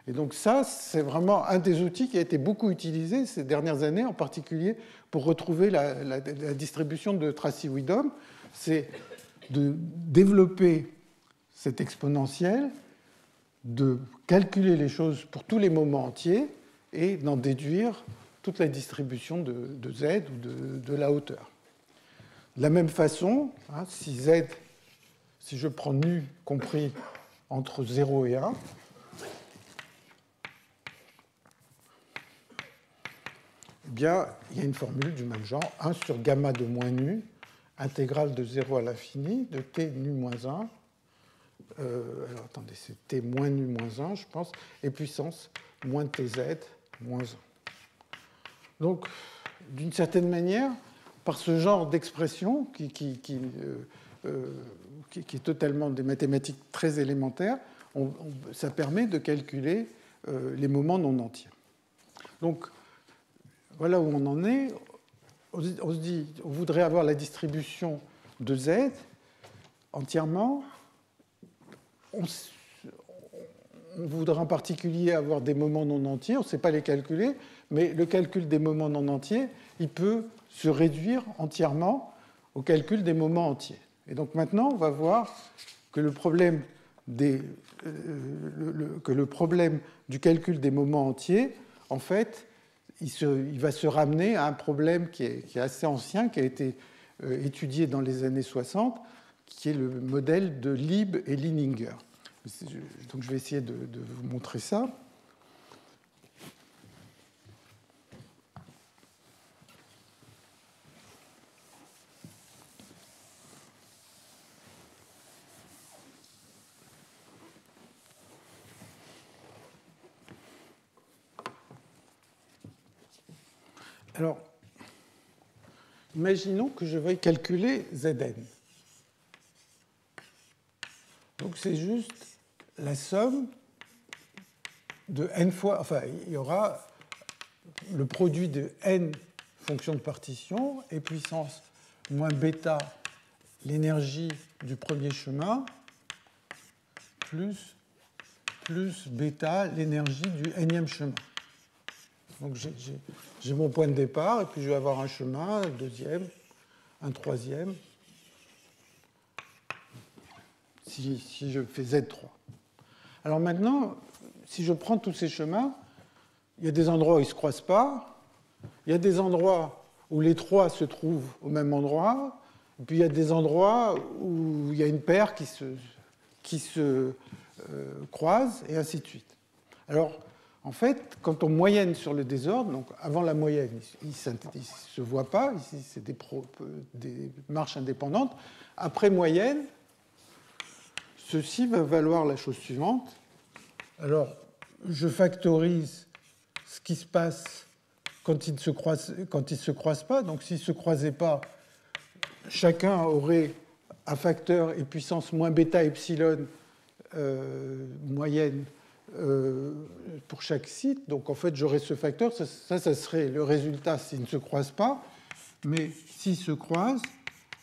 Et donc ça, c'est vraiment un des outils qui a été beaucoup utilisé ces dernières années, en particulier pour retrouver la distribution de Tracy-Widom. C'est de développer cette exponentielle, de calculer les choses pour tous les moments entiers et d'en déduire toute la distribution de z ou de la hauteur. De la même façon, hein, si je prends nu compris entre 0 et 1, eh bien, il y a une formule du même genre, 1 sur gamma de moins nu, intégrale de 0 à l'infini, de t nu moins 1, alors attendez, c'est t moins nu moins 1, je pense, et puissance moins tz moins 1. Donc, d'une certaine manière, par ce genre d'expression qui est totalement des mathématiques très élémentaires, ça permet de calculer les moments non entiers. Donc, voilà où on en est. On se dit, on voudrait avoir la distribution de z entièrement. On voudrait en particulier avoir des moments non entiers. On ne sait pas les calculer, mais le calcul des moments non entiers, il peut se réduire entièrement au calcul des moments entiers. Et donc maintenant, on va voir que le problème du calcul des moments entiers, en fait, il va se ramener à un problème qui est assez ancien, qui a été étudié dans les années 60, qui est le modèle de Lieb et Lininger. Donc je vais essayer de vous montrer ça. Alors, imaginons que je veuille calculer Zn. Donc c'est juste la somme de n fois, enfin il y aura le produit de n fonctions de partition et puissance moins bêta l'énergie du premier chemin plus bêta l'énergie du nème chemin. Donc j'ai mon point de départ, et puis je vais avoir un chemin, un deuxième, un troisième, si je fais Z3. Alors maintenant, si je prends tous ces chemins, il y a des endroits où ils ne se croisent pas, il y a des endroits où les trois se trouvent au même endroit, et puis il y a des endroits où il y a une paire qui se croise, et ainsi de suite. Alors, en fait, quand on moyenne sur le désordre, donc avant la moyenne, il ne se voit pas, ici c'est des marches indépendantes. Après moyenne, ceci va valoir la chose suivante. Alors, je factorise ce qui se passe quand ils ne se croisent pas. Donc, s'ils ne se croisaient pas, chacun aurait un facteur et puissance moins bêta epsilon moyenne pour chaque site. Donc, en fait, j'aurais ce facteur. Ça serait le résultat s'ils ne se croisent pas. Mais s'ils se croisent,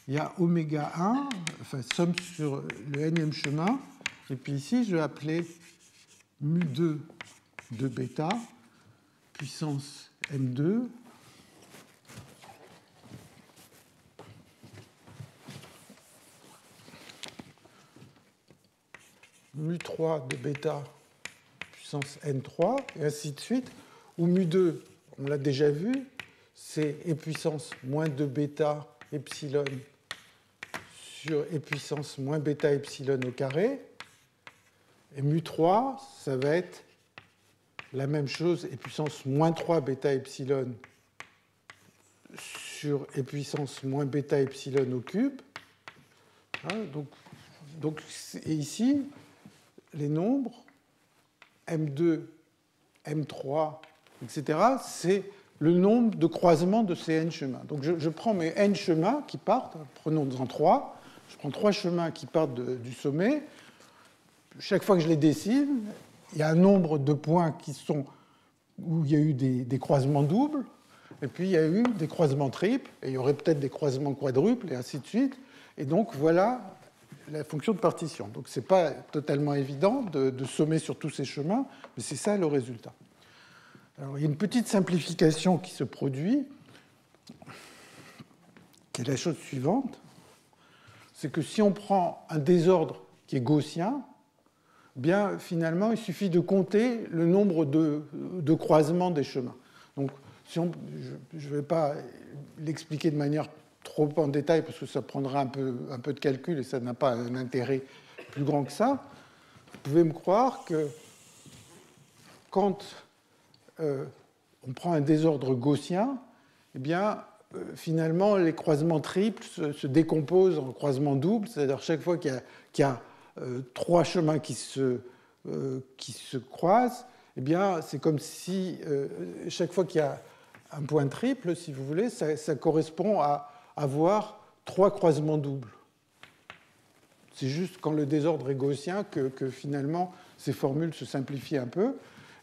il y a oméga 1, enfin, somme sur le nème chemin. Et puis ici, je vais appeler mu2 de bêta, puissance m2, mu3 de bêta, puissance n3, et ainsi de suite, où mu2, on l'a déjà vu, c'est e puissance moins 2 bêta epsilon sur e puissance moins bêta epsilon au carré, et mu3, ça va être la même chose, e puissance moins 3 bêta epsilon sur e puissance moins bêta epsilon au cube. Hein, et ici, les nombres M2, M3, etc., c'est le nombre de croisements de ces n chemins. Donc je prends mes n chemins qui partent, prenons-en 3, je prends 3 chemins qui partent du sommet. Chaque fois que je les dessine, il y a un nombre de points où il y a eu des croisements doubles. et puis il y a eu des croisements triples, et il y aurait peut-être des croisements quadruples, et ainsi de suite. Et donc voilà la fonction de partition. Donc ce n'est pas totalement évident de sommer sur tous ces chemins, mais c'est ça le résultat. Alors, il y a une petite simplification qui se produit, qui est la chose suivante. C'est que si on prend un désordre qui est gaussien, bien finalement, il suffit de compter le nombre de croisements des chemins. Donc, si je ne vais pas l'expliquer de manière trop en détail, parce que ça prendra un peu de calcul et ça n'a pas un intérêt plus grand que ça, vous pouvez me croire que quand on prend un désordre gaussien, eh bien, finalement, les croisements triples se décomposent en croisements doubles, c'est-à-dire chaque fois qu'il y a 3 chemins qui se croisent, eh bien, c'est comme si chaque fois qu'il y a un point triple, si vous voulez, ça correspond à avoir 3 croisements doubles. C'est juste quand le désordre est gaussien que finalement ces formules se simplifient un peu.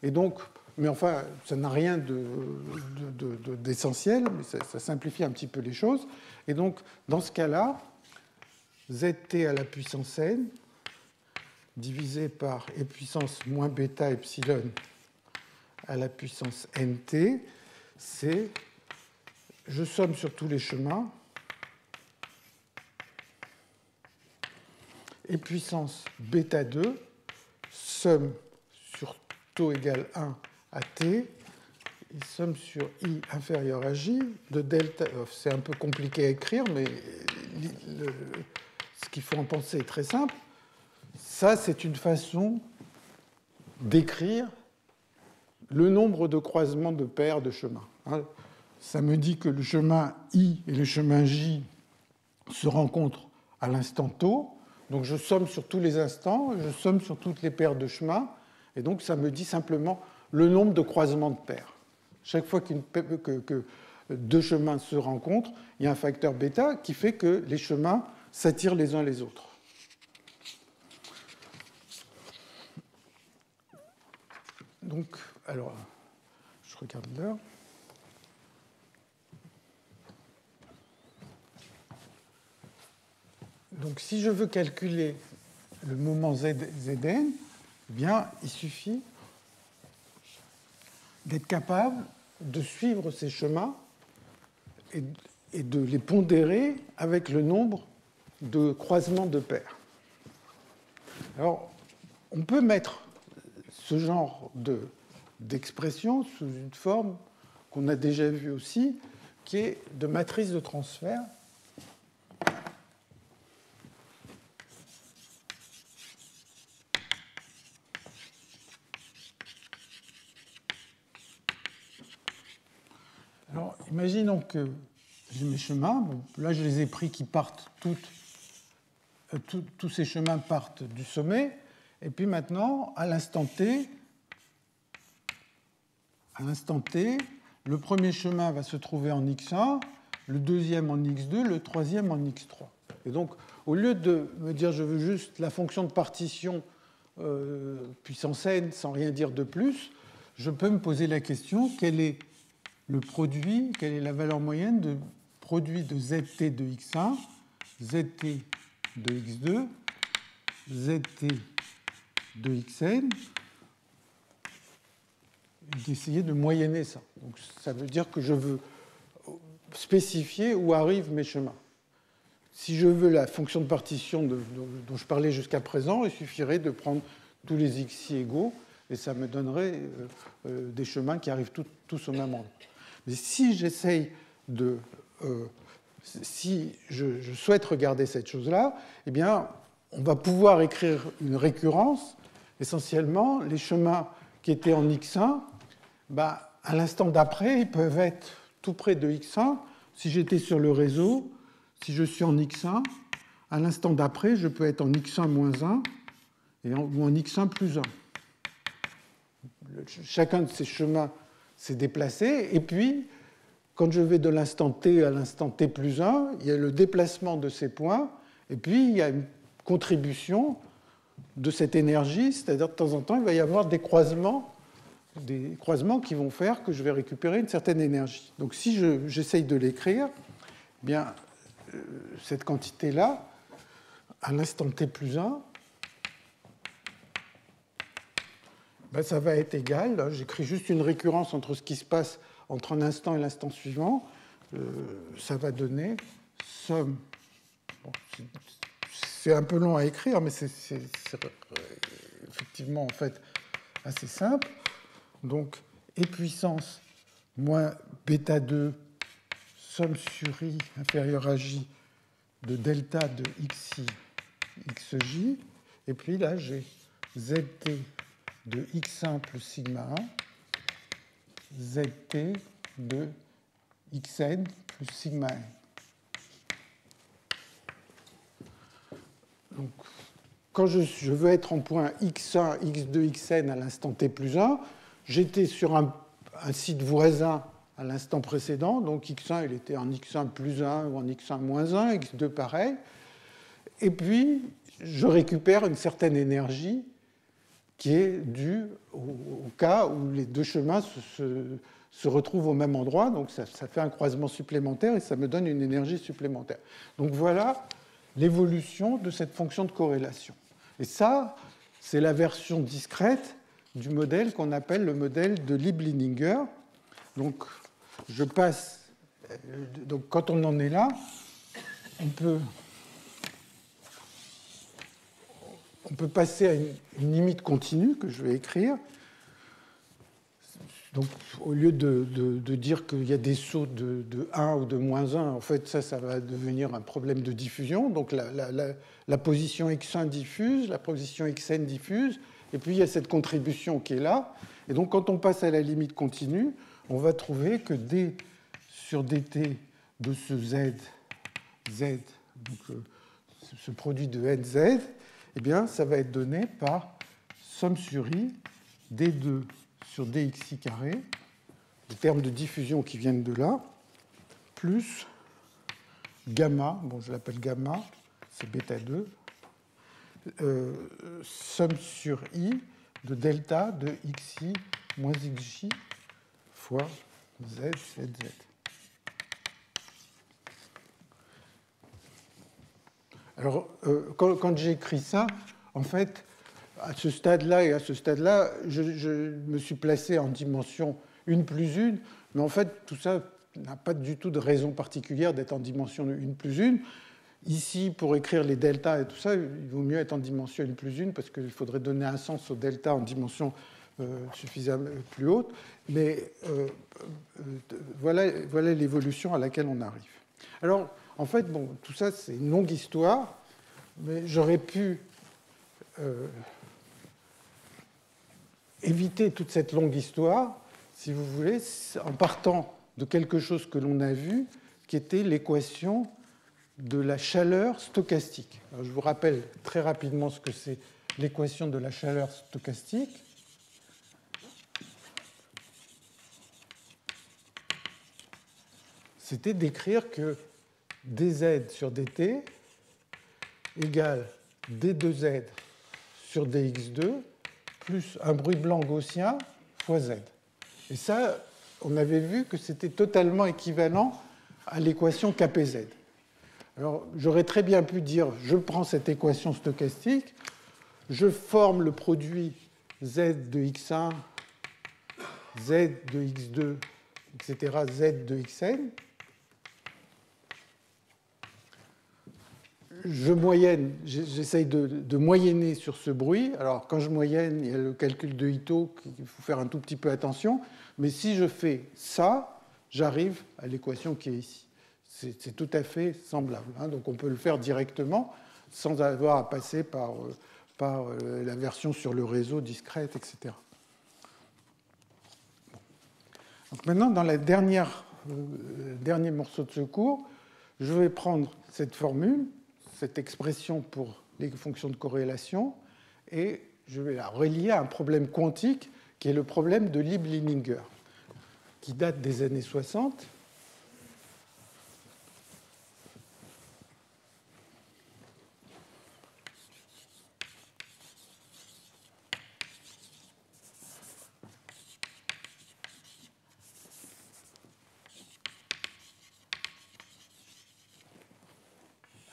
Et donc, mais enfin, ça n'a rien d'essentiel, mais ça simplifie un petit peu les choses. Et donc, dans ce cas-là, zt à la puissance n divisé par e puissance moins bêta epsilon à la puissance nt, c'est je somme sur tous les chemins e puissance bêta 2 somme sur taux égale 1 à t, et somme sur i inférieur à j de delta. C'est un peu compliqué à écrire, mais ce qu'il faut en penser est très simple. Ça, c'est une façon d'écrire le nombre de croisements de paires de chemins. Ça me dit que le chemin I et le chemin J se rencontrent à l'instant tau. Donc je somme sur tous les instants, je somme sur toutes les paires de chemins, et donc ça me dit simplement le nombre de croisements de paires. Chaque fois que 2 chemins se rencontrent, il y a un facteur bêta qui fait que les chemins s'attirent les uns les autres. Donc, alors, je regarde l'heure. Donc, si je veux calculer le moment Zn, eh bien, il suffit d'être capable de suivre ces chemins et de les pondérer avec le nombre de croisements de paires. Alors, on peut mettre ce genre d'expression sous une forme qu'on a déjà vue aussi, qui est de matrice de transfert. Alors, imaginons que j'ai mes chemins. Bon, là, je les ai pris qui partent tous ces chemins partent du sommet. Et puis maintenant, à l'instant t, le premier chemin va se trouver en x1, le deuxième en x2, le troisième en x3. Et donc, au lieu de me dire je veux juste la fonction de partition puissance n sans rien dire de plus, je peux me poser la question quel est le produit, quelle est la valeur moyenne de produit de zt de x1, zt de x2, zt de xn, d'essayer de moyenner ça. Donc, ça veut dire que je veux spécifier où arrivent mes chemins. Si je veux la fonction de partition dont je parlais jusqu'à présent, il suffirait de prendre tous les xi égaux et ça me donnerait des chemins qui arrivent tous au même endroit. Mais si j'essaye si je souhaite regarder cette chose-là, eh bien, on va pouvoir écrire une récurrence. Essentiellement, les chemins qui étaient en x1, à l'instant d'après, ils peuvent être tout près de x1. Si j'étais sur le réseau, si je suis en x1, à l'instant d'après, je peux être en x1 moins 1 ou en x1 plus 1. Chacun de ces chemins s'est déplacé. Et puis, quand je vais de l'instant t à l'instant t plus 1, il y a le déplacement de ces points. Et puis, il y a une contribution de cette énergie, c'est-à-dire de temps en temps, il va y avoir des croisements des croisements qui vont faire que je vais récupérer une certaine énergie. Donc si j'essaye de l'écrire, eh bien, cette quantité-là, à l'instant t plus 1, ben, ça va être égal. J'écris juste une récurrence entre ce qui se passe entre un instant et l'instant suivant. Ça va donner somme. Bon, c'est un peu long à écrire, mais c'est effectivement en fait assez simple. Donc, E puissance moins bêta 2, somme sur I inférieure à J de delta de xi, xj. Et puis là, j'ai zt de x1 plus sigma 1, zt de xn plus sigma n. Donc, quand je veux être en point x1, x2, xn à l'instant t plus 1, j'étais sur un site voisin à l'instant précédent, donc x1 il était en x1 plus 1 ou en x1 moins 1, x2 pareil, et puis je récupère une certaine énergie qui est due au cas où les deux chemins se retrouvent au même endroit, donc ça fait un croisement supplémentaire et ça me donne une énergie supplémentaire. Donc voilà l'évolution de cette fonction de corrélation. Et ça, c'est la version discrète du modèle qu'on appelle le modèle de Lieb-Lininger. Donc, je passe. Donc, quand on en est là, on peut passer à une limite continue que je vais écrire. Donc, au lieu de dire qu'il y a des sauts de 1 ou de moins 1, en fait, ça va devenir un problème de diffusion. Donc, la position x1 diffuse, la position xn diffuse, et puis il y a cette contribution qui est là. Et donc, quand on passe à la limite continue, on va trouver que d sur dt de ce z, donc ce produit de nz, eh bien, ça va être donné par somme sur i d2 sur dxi carré, les termes de diffusion qui viennent de là, plus gamma, bon je l'appelle gamma, c'est bêta 2, somme sur i de delta de xi moins xj fois z, z. Alors, quand j'ai écrit ça, en fait, à ce stade-là et à ce stade-là, je me suis placé en dimension 1 plus 1, mais en fait, tout ça n'a pas du tout de raison particulière d'être en dimension 1 plus 1. Ici, pour écrire les deltas et tout ça, il vaut mieux être en dimension 1 plus 1, parce qu'il faudrait donner un sens au delta en dimension suffisamment plus haute. Mais voilà l'évolution à laquelle on arrive. Alors, en fait, bon, tout ça, c'est une longue histoire, mais j'aurais pu éviter toute cette longue histoire, si vous voulez, en partant de quelque chose que l'on a vu, qui était l'équation de la chaleur stochastique. Alors, je vous rappelle très rapidement ce que c'est l'équation de la chaleur stochastique. C'était d'écrire que dz sur dt égale d2z sur dx2 plus un bruit blanc gaussien fois z. Et ça, on avait vu que c'était totalement équivalent à l'équation kpz. Alors, j'aurais très bien pu dire, je prends cette équation stochastique, je forme le produit z de x1, z de x2, etc., z de xn. Je moyenne, j'essaye de moyenner sur ce bruit. Alors, quand je moyenne, il y a le calcul de Ito, il faut faire un tout petit peu attention. Mais si je fais ça, j'arrive à l'équation qui est ici. C'est tout à fait semblable. Donc, on peut le faire directement sans avoir à passer par la version sur le réseau discrète, etc. Donc, maintenant, dans le dernier morceau de ce cours, je vais prendre cette formule, cette expression pour les fonctions de corrélation, et je vais la relier à un problème quantique qui est le problème de Lieb-Lininger, qui date des années 60.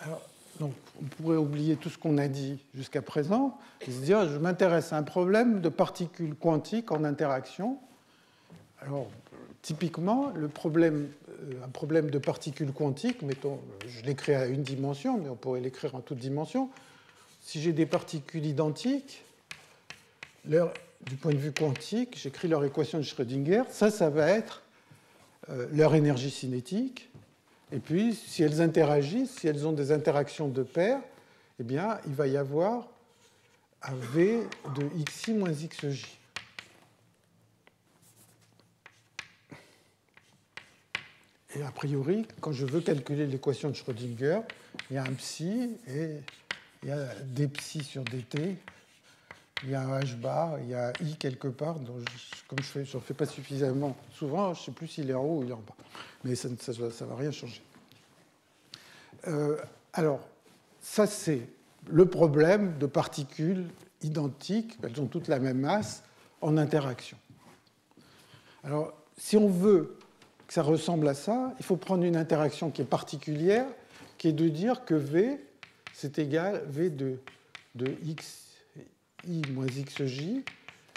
Alors, donc, on pourrait oublier tout ce qu'on a dit jusqu'à présent et se dire je m'intéresse à un problème de particules quantiques en interaction. Alors, typiquement, un problème de particules quantiques, mettons, je l'écris à une dimension, mais on pourrait l'écrire en toute dimension. Si j'ai des particules identiques, du point de vue quantique, j'écris leur équation de Schrödinger, ça va être leur énergie cinétique. Et puis, si elles interagissent, si elles ont des interactions de paires, eh bien, il va y avoir un V de xi moins xj. Et a priori, quand je veux calculer l'équation de Schrödinger, il y a un psi et il y a des psi sur dt. Il y a un h bar, il y a i quelque part. Donc comme je n'en fais pas suffisamment souvent, je ne sais plus s'il est en haut ou il est en bas. Mais ça ne va rien changer. Alors, ça c'est le problème de particules identiques, elles ont toutes la même masse, en interaction. Alors, si on veut que ça ressemble à ça, il faut prendre une interaction qui est particulière, qui est de dire que V, c'est égal, V de x i moins xj,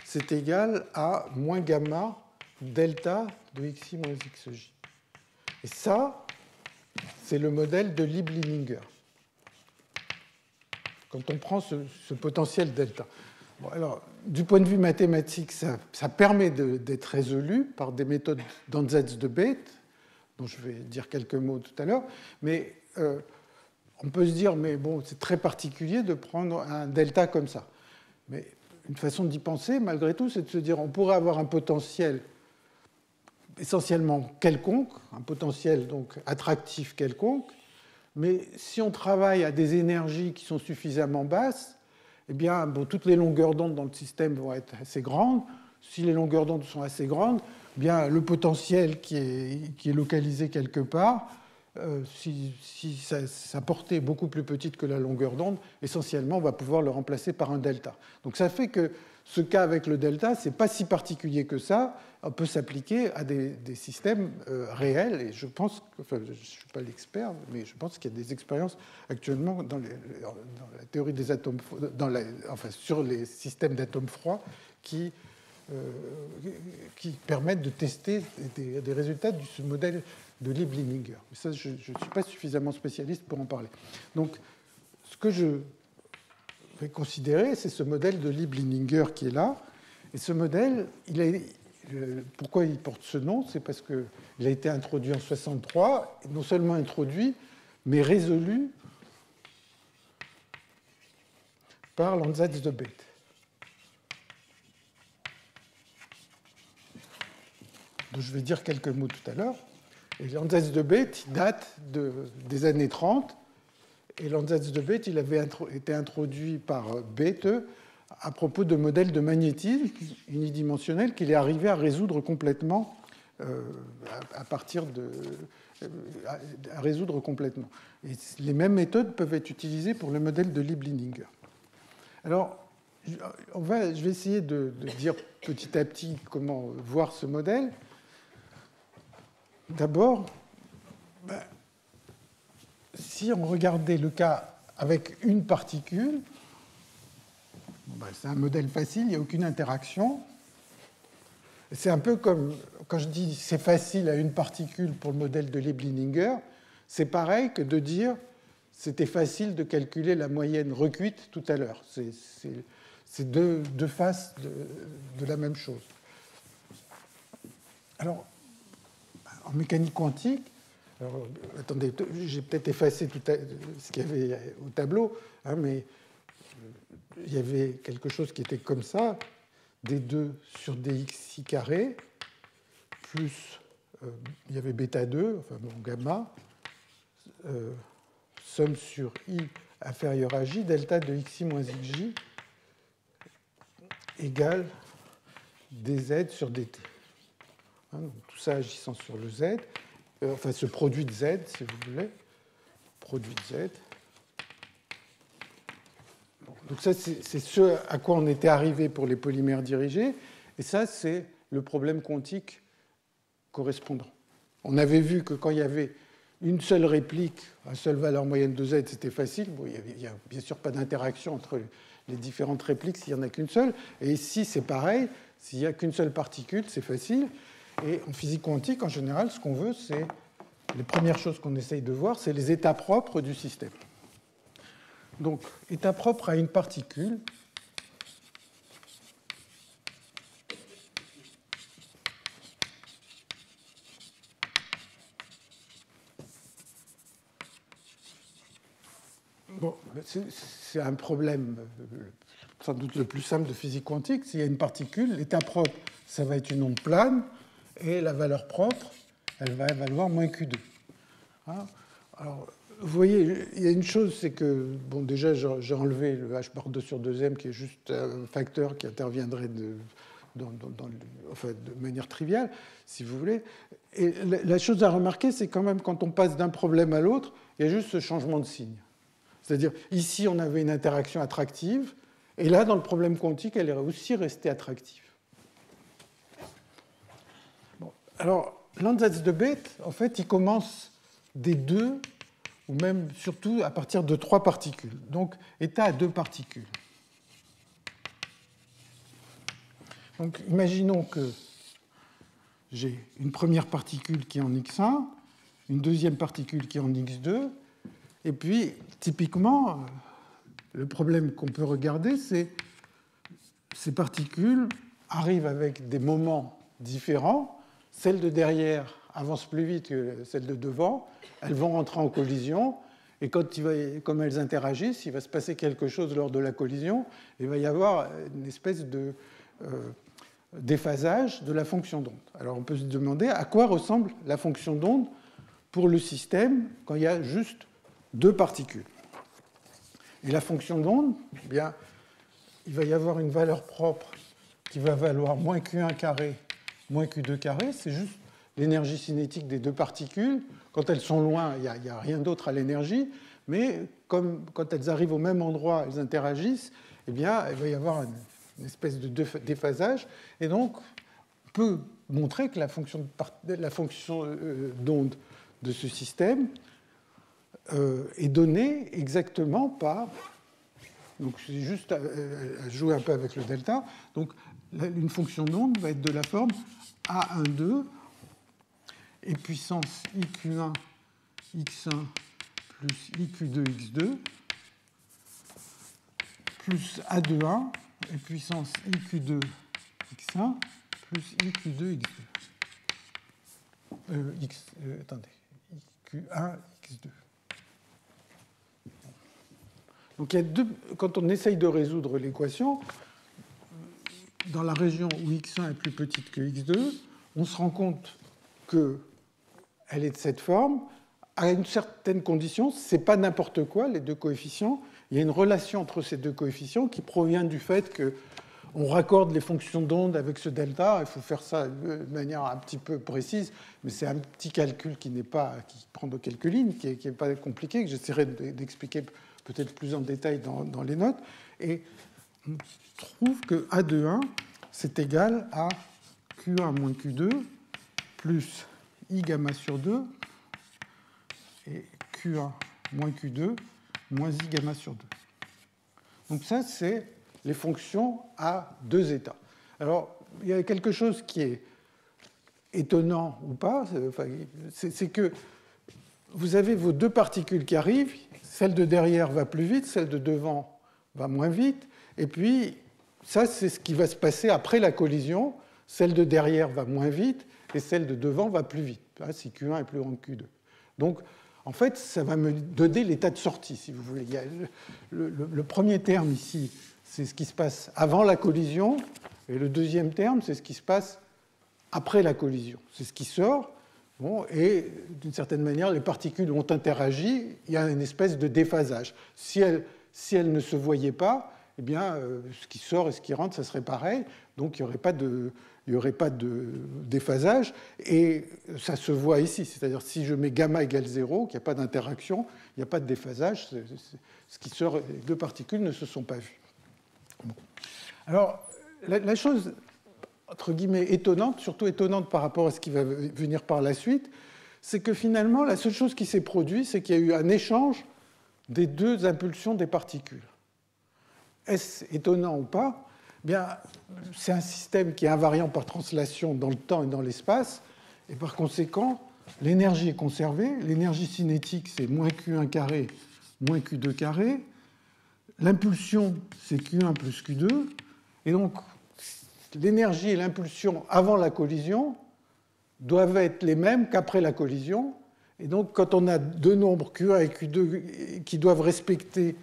c'est égal à moins gamma delta de xi moins xj. Et ça, c'est le modèle de Lieb-Lininger. Quand on prend ce potentiel delta. Bon, alors, du point de vue mathématique, ça permet d'être résolu par des méthodes d'Ansatz de Bethe, dont je vais dire quelques mots tout à l'heure, mais on peut se dire, mais bon, c'est très particulier de prendre un delta comme ça. Mais une façon d'y penser, malgré tout, c'est de se dire, on pourrait avoir un potentiel essentiellement quelconque, un potentiel donc attractif quelconque, mais si on travaille à des énergies qui sont suffisamment basses, eh bien, bon, toutes les longueurs d'onde dans le système vont être assez grandes. Si les longueurs d'onde sont assez grandes, eh bien, le potentiel qui est localisé quelque part, si sa portée est beaucoup plus petite que la longueur d'onde, essentiellement, on va pouvoir le remplacer par un delta. Donc ça fait que ce cas avec le delta, ce n'est pas si particulier que ça. On peut s'appliquer à des systèmes réels. Et je pense, enfin, je ne suis pas l'expert, mais je pense qu'il y a des expériences actuellement dans la théorie des atomes, enfin, sur les systèmes d'atomes froids qui permettent de tester des résultats de ce modèle de Lieb-Lininger. Mais ça, je ne suis pas suffisamment spécialiste pour en parler. Donc, ce que je vais considérer, c'est ce modèle de Lieb-Lininger qui est là. Et ce modèle, pourquoi il porte ce nom? C'est parce qu'il a été introduit en 1963, non seulement introduit, mais résolu par l'Ansatz de Bethe. Donc, je vais dire quelques mots tout à l'heure. Et l'Ansatz de Bethe date des années 30. Et l'Ansatz de Bethe, il avait été introduit par Bethe à propos de modèles de magnétisme unidimensionnels qu'il est arrivé à résoudre complètement à résoudre complètement. Et les mêmes méthodes peuvent être utilisées pour le modèle de Lieb-Lininger. Alors, je vais essayer de dire petit à petit comment voir ce modèle. D'abord, si on regardait le cas avec une particule, c'est un modèle facile, il n'y a aucune interaction. C'est un peu comme quand je dis c'est facile à une particule pour le modèle de Lieb-Lininger, c'est pareil que de dire c'était facile de calculer la moyenne recuite tout à l'heure. C'est deux faces de la même chose. Alors, en mécanique quantique, alors, attendez, j'ai peut-être effacé tout ce qu'il y avait au tableau, hein, mais il y avait quelque chose qui était comme ça, d2 sur dxi carré, plus, il y avait bêta 2, enfin bon, gamma, somme sur i inférieur à j, delta de xi moins xj, égale dz sur dt. Hein, donc tout ça agissant sur le z, enfin ce produit de z, si vous voulez, produit de z. Donc ça, c'est ce à quoi on était arrivé pour les polymères dirigés. Et ça, c'est le problème quantique correspondant. On avait vu que quand il y avait une seule réplique, une seule valeur moyenne de z, c'était facile. Bon, il n'y a bien sûr pas d'interaction entre les différentes répliques s'il n'y en a qu'une seule. Et ici, c'est pareil. S'il n'y a qu'une seule particule, c'est facile. Et en physique quantique, en général, ce qu'on veut, c'est les premières choses qu'on essaye de voir, c'est les états propres du système. Donc, état propre à une particule. Bon, c'est un problème sans doute le plus simple de physique quantique. S'il y a une particule, l'état propre, ça va être une onde plane, et la valeur propre, elle va valoir moins Q2. Hein? Alors, vous voyez, il y a une chose, c'est que, bon, déjà, j'ai enlevé le h bar 2 sur 2m, qui est juste un facteur qui interviendrait enfin, de manière triviale, si vous voulez. Et la chose à remarquer, c'est quand même, quand on passe d'un problème à l'autre, il y a juste ce changement de signe. C'est-à-dire, ici, on avait une interaction attractive, et là, dans le problème quantique, elle est aussi restée attractive. Bon, alors, l'ansatz de Bethe, en fait, il commence des deux, ou même surtout à partir de trois particules. Donc, état à deux particules. Donc, imaginons que j'ai une première particule qui est en x1, une deuxième particule qui est en x2, et puis, typiquement, le problème qu'on peut regarder, c'est ces particules arrivent avec des moments différents. Celles de derrière avancent plus vite que celles de devant. Elles vont rentrer en collision. Et comme elles interagissent, il va se passer quelque chose lors de la collision. Il va y avoir une espèce de déphasage de la fonction d'onde. Alors on peut se demander à quoi ressemble la fonction d'onde pour le système quand il y a juste deux particules. Et la fonction d'onde, eh bien, il va y avoir une valeur propre qui va valoir moins Q1 carré, moins Q2 carré. C'est juste l'énergie cinétique des deux particules. Quand elles sont loin, il n'y a rien d'autre à l'énergie. Mais comme quand elles arrivent au même endroit, elles interagissent, eh bien, il va y avoir une espèce de déphasage. Et donc, on peut montrer que la fonction d'onde de ce système est donnée exactement par... Donc, c'est juste à jouer un peu avec le delta. Donc, une fonction d'onde va être de la forme A12 et puissance IQ1 x1 plus IQ2 x2 plus A21 et puissance IQ2 x1 plus IQ2 x2. Attendez, IQ1 x2. Donc, il y a quand on essaye de résoudre l'équation, dans la région où x1 est plus petite que x2, on se rend compte qu'elle est de cette forme. À une certaine condition, ce n'est pas n'importe quoi, les deux coefficients. Il y a une relation entre ces deux coefficients qui provient du fait qu'on raccorde les fonctions d'onde avec ce delta. Il faut faire ça de manière un petit peu précise, mais c'est un petit calcul qui prend de quelques lignes, qui n'est pas compliqué, que j'essaierai d'expliquer peut-être plus en détail dans les notes. Et on trouve que A21, c'est égal à Q1 moins Q2 plus I gamma sur 2 et Q1 moins Q2 moins I gamma sur 2. Donc ça, c'est les fonctions à deux états. Alors, il y a quelque chose qui est étonnant ou pas, c'est que vous avez vos deux particules qui arrivent, celle de derrière va plus vite, celle de devant va moins vite, et puis ça, c'est ce qui va se passer après la collision. Celle de derrière va moins vite, et celle de devant va plus vite, si Q1 est plus grand que Q2. Donc, en fait, ça va me donner l'état de sortie, si vous voulez. Il y a le premier terme ici, c'est ce qui se passe avant la collision, et le deuxième terme, c'est ce qui se passe après la collision. C'est ce qui sort. Bon, et d'une certaine manière, les particules ont interagi, il y a une espèce de déphasage. Si elles ne se voyaient pas, eh bien, ce qui sort et ce qui rentre, ça serait pareil. Donc, il n'y aurait pas de déphasage. Et ça se voit ici. C'est-à-dire, si je mets gamma égale 0, qu'il n'y a pas d'interaction, il n'y a pas de déphasage. Ce qui sort, les deux particules ne se sont pas vues. Bon. Alors, la chose, entre guillemets, étonnante, surtout étonnante par rapport à ce qui va venir par la suite, c'est que finalement, la seule chose qui s'est produite, c'est qu'il y a eu un échange des deux impulsions des particules. Est-ce étonnant ou pas? Bien, c'est un système qui est invariant par translation dans le temps et dans l'espace, et par conséquent, l'énergie est conservée. L'énergie cinétique, c'est moins Q1 carré, moins Q2 carré. L'impulsion, c'est Q1 plus Q2. Et donc, l'énergie et l'impulsion avant la collision doivent être les mêmes qu'après la collision. Et donc, quand on a deux nombres Q1 et Q2 qui doivent respecter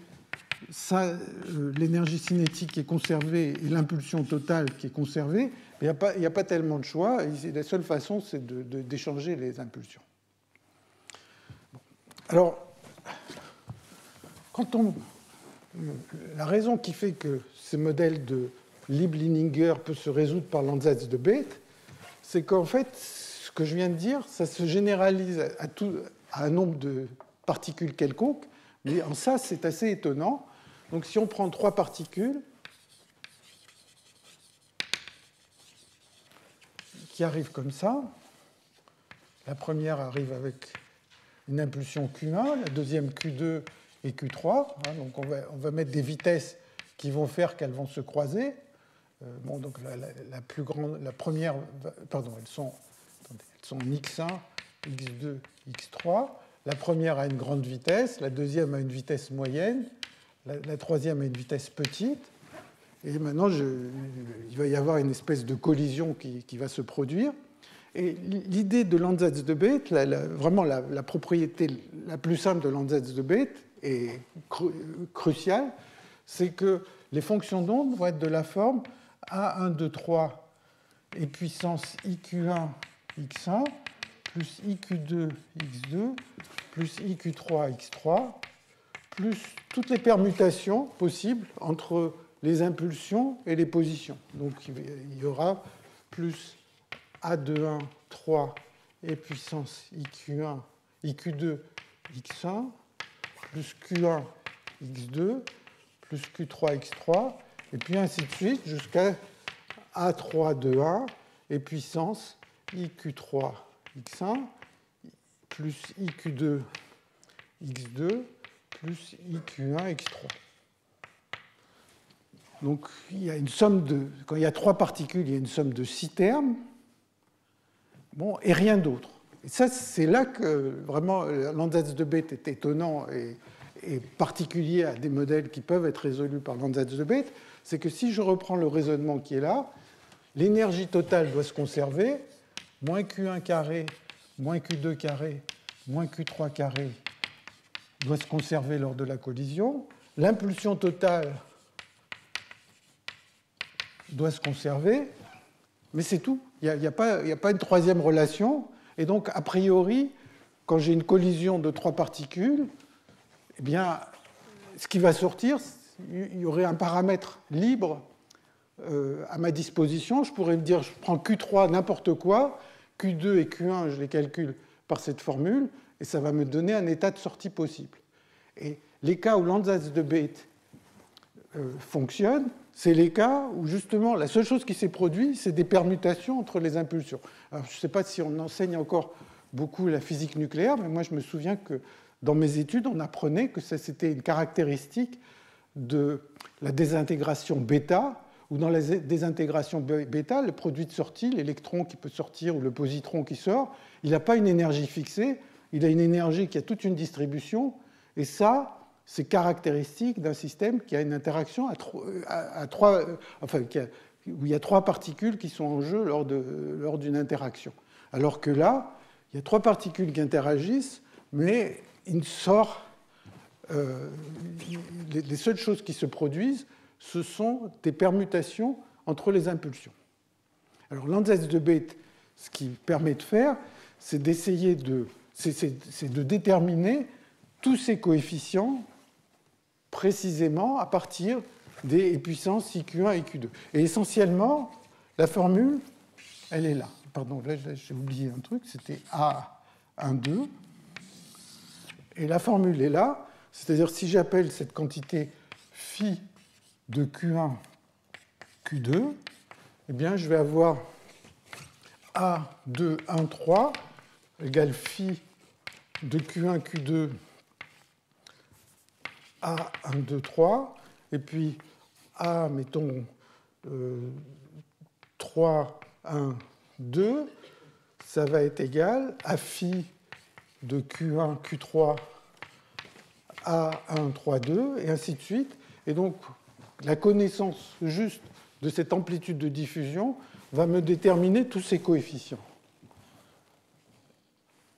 l'énergie cinétique qui est conservée et l'impulsion totale qui est conservée, il n'y a pas tellement de choix. La seule façon, c'est d'échanger les impulsions. Alors, la raison qui fait que ces modèles de Lieb-Lininger peuvent se résoudre par Landsatz de Bethe, c'est qu'en fait, ce que je viens de dire, ça se généralise à un nombre de particules quelconques, mais en ça, c'est assez étonnant. Donc, si on prend trois particules qui arrivent comme ça, la première arrive avec une impulsion Q1, la deuxième Q2 et Q3. Donc, on va mettre des vitesses qui vont faire qu'elles vont se croiser. Bon, donc la première, pardon, elles sont en X1, X2, X3. La première a une grande vitesse, la deuxième a une vitesse moyenne, la troisième a une vitesse petite. Et maintenant, il va y avoir une espèce de collision qui va se produire. Et l'idée de Landsatz de Bethe, vraiment la propriété la plus simple de Landsatz de Bethe est cruciale, c'est que les fonctions d'onde vont être de la forme A1, 2, 3 et puissance IQ1, X1, plus IQ2, X2, plus IQ3, X3, plus toutes les permutations possibles entre les impulsions et les positions. Donc il y aura plus A21, 3 et puissance IQ1, IQ2, X1, plus Q1, X2, plus Q3, X3, et puis ainsi de suite jusqu'à A3, 2, 1 et puissance IQ3, X1, plus IQ2, X2, plus IQ1, X3. Donc, il y a une somme quand il y a trois particules, il y a une somme de 6 termes, bon, et rien d'autre. Et ça, c'est là que vraiment Landsatz de Bethe est étonnant et particulier à des modèles qui peuvent être résolus par Landsatz de Bethe, c'est que si je reprends le raisonnement qui est là, l'énergie totale doit se conserver, moins Q1 carré, moins Q2 carré, moins Q3 carré doit se conserver lors de la collision. L'impulsion totale doit se conserver, mais c'est tout. Il n'y a pas une troisième relation. Et donc, a priori, quand j'ai une collision de trois particules, eh bien, ce qui va sortir, il y aurait un paramètre libre à ma disposition. Je pourrais me dire, je prends Q3 n'importe quoi, Q2 et Q1, je les calcule par cette formule, et ça va me donner un état de sortie possible. Et les cas où Landsatz de Bethe fonctionne, c'est les cas où justement la seule chose qui s'est produite, c'est des permutations entre les impulsions. Alors, je ne sais pas si on enseigne encore beaucoup la physique nucléaire, mais moi je me souviens que dans mes études, on apprenait que c'était une caractéristique de la désintégration bêta, où dans la désintégration bêta, le produit de sortie, l'électron qui peut sortir ou le positron qui sort, il n'a pas une énergie fixée, il a une énergie qui a toute une distribution, et ça, c'est caractéristique d'un système qui a une interaction à trois, enfin, où il y a trois particules qui sont en jeu lors d'une interaction. Alors que là, il y a trois particules qui interagissent, mais il sort. Les seules choses qui se produisent, ce sont des permutations entre les impulsions. Alors Landsatz de Bethe, ce qu'il permet de faire, c'est d'essayer de déterminer tous ces coefficients précisément à partir des puissances IQ1 et IQ2. Et essentiellement, la formule, elle est là. Pardon, là j'ai oublié un truc, c'était A1, 2. Et la formule est là, c'est-à-dire si j'appelle cette quantité phi de Q1, Q2, eh bien je vais avoir A2, 1, 3 égale phi de Q1, Q2 A, 1, 2, 3, et puis A, mettons 3, 1, 2, ça va être égal à phi de Q1, Q3 A1, 3, 2, et ainsi de suite. Et donc, la connaissance juste de cette amplitude de diffusion va me déterminer tous ces coefficients.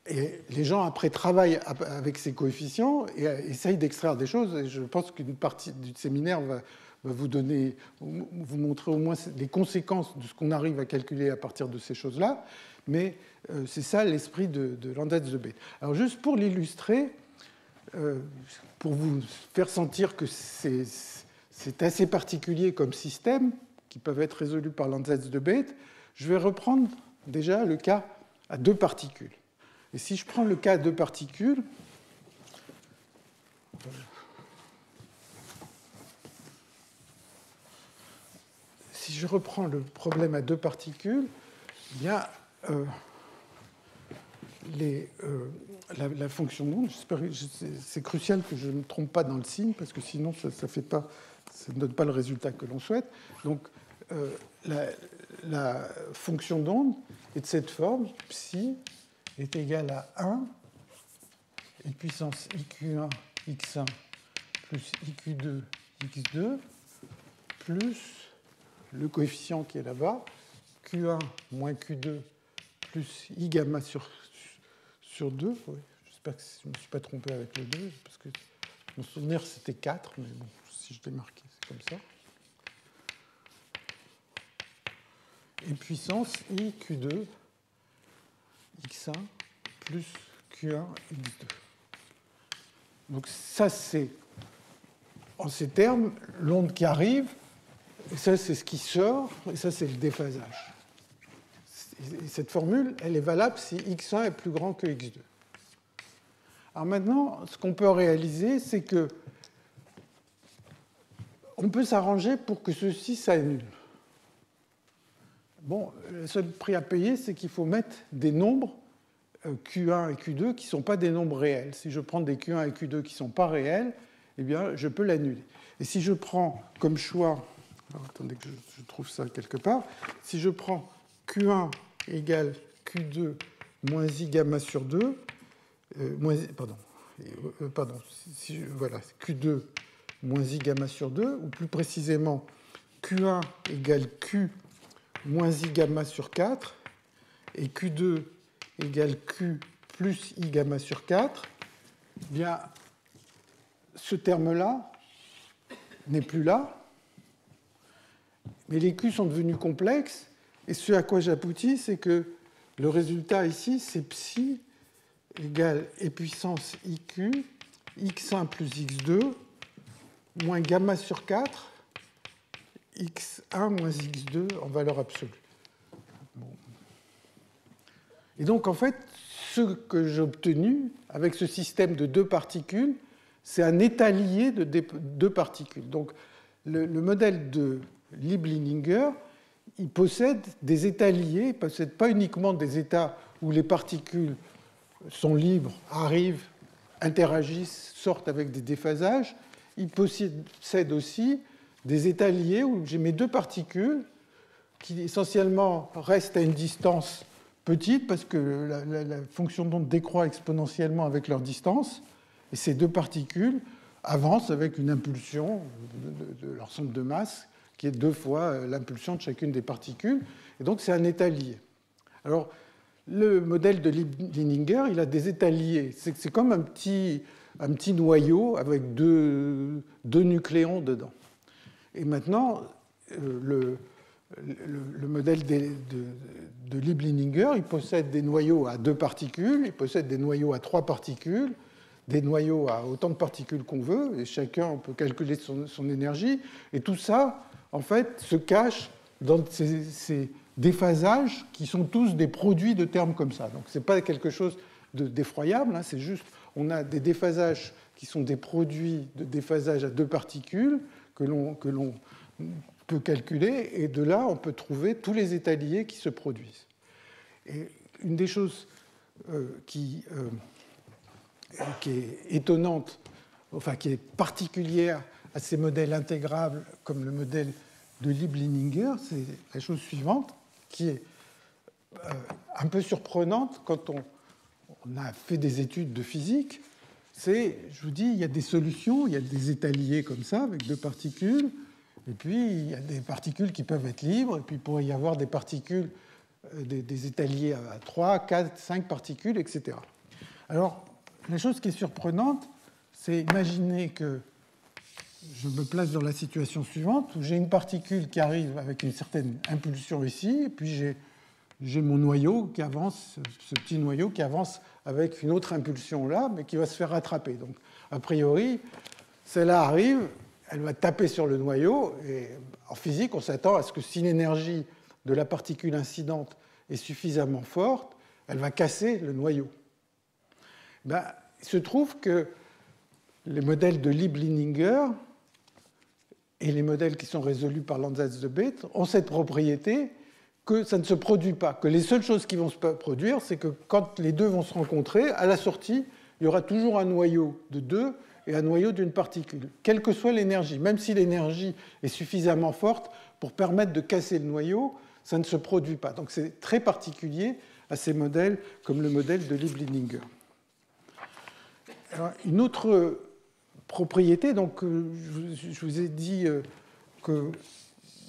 Et les gens, après, travaillent avec ces coefficients et essayent d'extraire des choses. Et je pense qu'une partie du séminaire va vous montrer au moins les conséquences de ce qu'on arrive à calculer à partir de ces choses-là. Mais c'est ça l'esprit de Landaetz de Bethe. Alors, juste pour l'illustrer, pour vous faire sentir que c'est assez particulier comme système, qui peuvent être résolus par Landaetz de Bethe, je vais reprendre déjà le cas à deux particules. Et si je prends le cas à deux particules, si je reprends le problème à deux particules, il y a la fonction d'onde. C'est crucial que je ne me trompe pas dans le signe, parce que sinon ça ne donne pas le résultat que l'on souhaite. Donc la fonction d'onde est de cette forme, psi est égal à 1 et puissance IQ1 x1 plus IQ2 x2 plus le coefficient qui est là-bas, Q1 moins Q2 plus I gamma sur 2. Oui, j'espère que je ne me suis pas trompé avec le 2, parce que mon souvenir c'était 4, mais bon, si je l'ai marqué, c'est comme ça. Et puissance I Q2 x1 plus Q1 x2. Donc ça, c'est, en ces termes, l'onde qui arrive, et ça, c'est ce qui sort, et ça, c'est le déphasage. Et cette formule, elle est valable si x1 est plus grand que x2. Alors maintenant, ce qu'on peut réaliser, c'est que on peut s'arranger pour que ceci s'annule. Bon, le seul prix à payer, c'est qu'il faut mettre des nombres Q1 et Q2 qui ne sont pas des nombres réels. Si je prends des Q1 et Q2 qui ne sont pas réels, eh bien, je peux l'annuler. Et si je prends comme choix, alors, attendez que je trouve ça quelque part, si je prends Q1 égale Q2 moins I gamma sur 2, voilà, Q2 moins I gamma sur 2, ou plus précisément Q1 égale Q moins I gamma sur 4, et Q2 égale Q plus I gamma sur 4, eh bien, ce terme-là n'est plus là, mais les Q sont devenus complexes, et ce à quoi j'aboutis, c'est que le résultat ici, c'est psi égale E puissance IQ, x1 plus x2, moins gamma sur 4, x1 moins x2 en valeur absolue. Bon. Et donc, en fait, ce que j'ai obtenu avec ce système de deux particules, c'est un état lié de deux particules. Donc, le modèle de Lieb-Leininger, il possède des états liés, il ne possède pas uniquement des états où les particules sont libres, arrivent, interagissent, sortent avec des déphasages. Il possède aussi des états liés où j'ai mes deux particules qui essentiellement restent à une distance petite parce que la fonction d'onde décroît exponentiellement avec leur distance, et ces deux particules avancent avec une impulsion de leur centre de masse qui est 2 fois l'impulsion de chacune des particules, et donc c'est un état lié. Alors, le modèle de Leininger, il a des états liés. C'est comme un petit noyau avec deux nucléons dedans. Et maintenant, le modèle de Lieb-Leininger, il possède des noyaux à 2 particules, il possède des noyaux à 3 particules, des noyaux à autant de particules qu'on veut, et chacun on peut calculer son énergie. Et tout ça, en fait, se cache dans ces déphasages qui sont tous des produits de termes comme ça. Donc ce n'est pas quelque chose d'effroyable, hein, c'est juste, on a des déphasages qui sont des produits de déphasage à 2 particules que l'on peut calculer, et de là, on peut trouver tous les états liés qui se produisent. Et une des choses qui est étonnante, enfin qui est particulière à ces modèles intégrables comme le modèle de Lieb-Lininger, c'est la chose suivante, qui est un peu surprenante quand on a fait des études de physique. C'est, je vous dis, il y a des solutions, il y a des étaliers comme ça, avec deux particules, et puis il y a des particules qui peuvent être libres, et puis il pourrait y avoir des particules, des étaliers à 3, 4, 5 particules, etc. Alors, la chose qui est surprenante, c'est imaginer que je me place dans la situation suivante, où j'ai une particule qui arrive avec une certaine impulsion ici, et puis j'ai mon noyau qui avance, ce petit noyau qui avance avec une autre impulsion là, mais qui va se faire rattraper. Donc, a priori, celle-là arrive, elle va taper sur le noyau, et en physique, on s'attend à ce que si l'énergie de la particule incidente est suffisamment forte, elle va casser le noyau. Ben, il se trouve que les modèles de Lieb-Lininger et les modèles qui sont résolus par Landsatz de Bethe ont cette propriété que ça ne se produit pas, que les seules choses qui vont se produire, c'est que quand les deux vont se rencontrer, à la sortie, il y aura toujours un noyau de 2 et un noyau d'une particule, quelle que soit l'énergie. Même si l'énergie est suffisamment forte pour permettre de casser le noyau, ça ne se produit pas. Donc c'est très particulier à ces modèles, comme le modèle de Lieb-Lininger. Une autre propriété, donc je vous ai dit que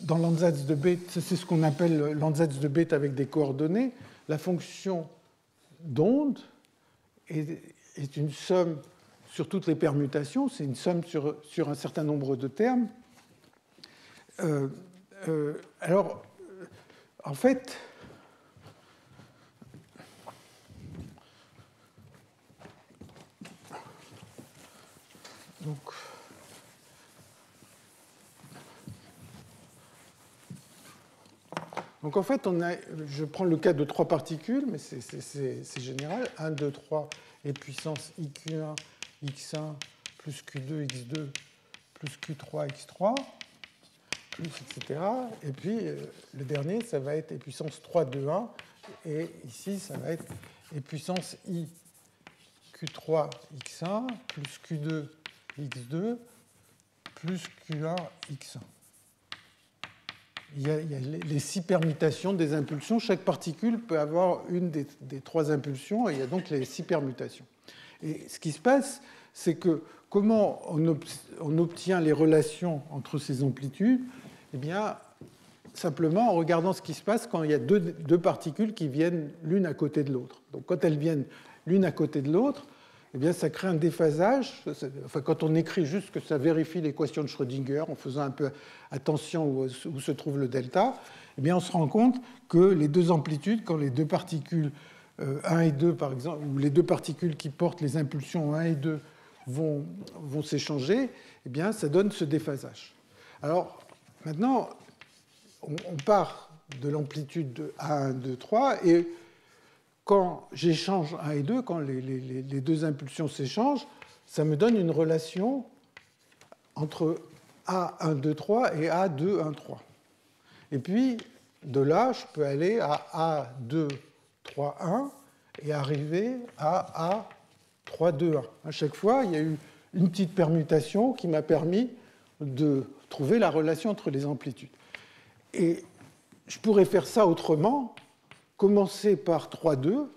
dans Landsatz de Bethe, c'est ce qu'on appelle Landsatz de Bethe avec des coordonnées. La fonction d'onde est une somme sur toutes les permutations, c'est une somme sur un certain nombre de termes. Alors, en fait, donc en fait, je prends le cas de 3 particules, mais c'est général. 1, 2, 3 et puissance IQ1, X1, plus Q2, X2, plus Q3, X3, plus, etc. Et puis, le dernier, ça va être E puissance 3, 2, 1. Et ici, ça va être E puissance I, Q3, X1, plus Q2, X2, plus Q1, X1. Il y a les 6 permutations des impulsions. Chaque particule peut avoir une des 3 impulsions, et il y a donc les 6 permutations. Et ce qui se passe, c'est que comment on obtient les relations entre ces amplitudes? Eh bien, simplement en regardant ce qui se passe quand il y a deux particules qui viennent l'une à côté de l'autre. Donc quand elles viennent l'une à côté de l'autre, eh bien, ça crée un déphasage. Enfin, quand on écrit juste que ça vérifie l'équation de Schrödinger en faisant un peu attention où se trouve le delta, eh bien, on se rend compte que les deux amplitudes, quand les deux particules 1 et 2, par exemple, ou les deux particules qui portent les impulsions 1 et 2 vont s'échanger, eh bien, ça donne ce déphasage. Alors, maintenant, on part de l'amplitude de A1, 2, 3, et quand j'échange 1 et 2, quand les deux impulsions s'échangent, ça me donne une relation entre A1, 2, 3 et A2, 1, 3. Et puis, de là, je peux aller à A2, 3, 1 et arriver à A3, 2, 1. À chaque fois, il y a eu une petite permutation qui m'a permis de trouver la relation entre les amplitudes. Et je pourrais faire ça autrement. Commencer par 3, 2,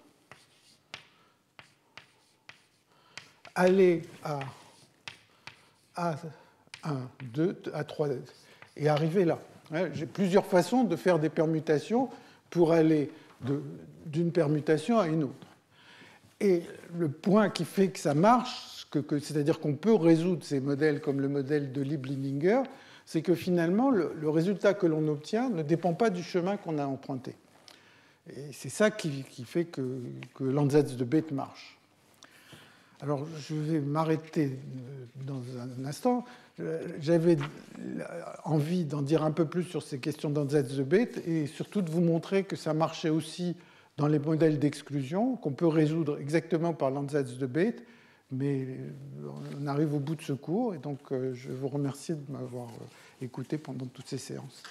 aller à A1, 2, à 3, et arriver là. J'ai plusieurs façons de faire des permutations pour aller d'une permutation à une autre. Et le point qui fait que ça marche, c'est-à-dire qu'on peut résoudre ces modèles comme le modèle de Lieb-Lininger, c'est que finalement, le résultat que l'on obtient ne dépend pas du chemin qu'on a emprunté. Et c'est ça qui fait que Landsatz de Bethe marche. Alors, je vais m'arrêter dans un instant. J'avais envie d'en dire un peu plus sur ces questions d'Landsatz de Bethe et surtout de vous montrer que ça marchait aussi dans les modèles d'exclusion, qu'on peut résoudre exactement par Landsatz de Bethe, mais on arrive au bout de ce cours, et donc je vous remercie de m'avoir écouté pendant toutes ces séances.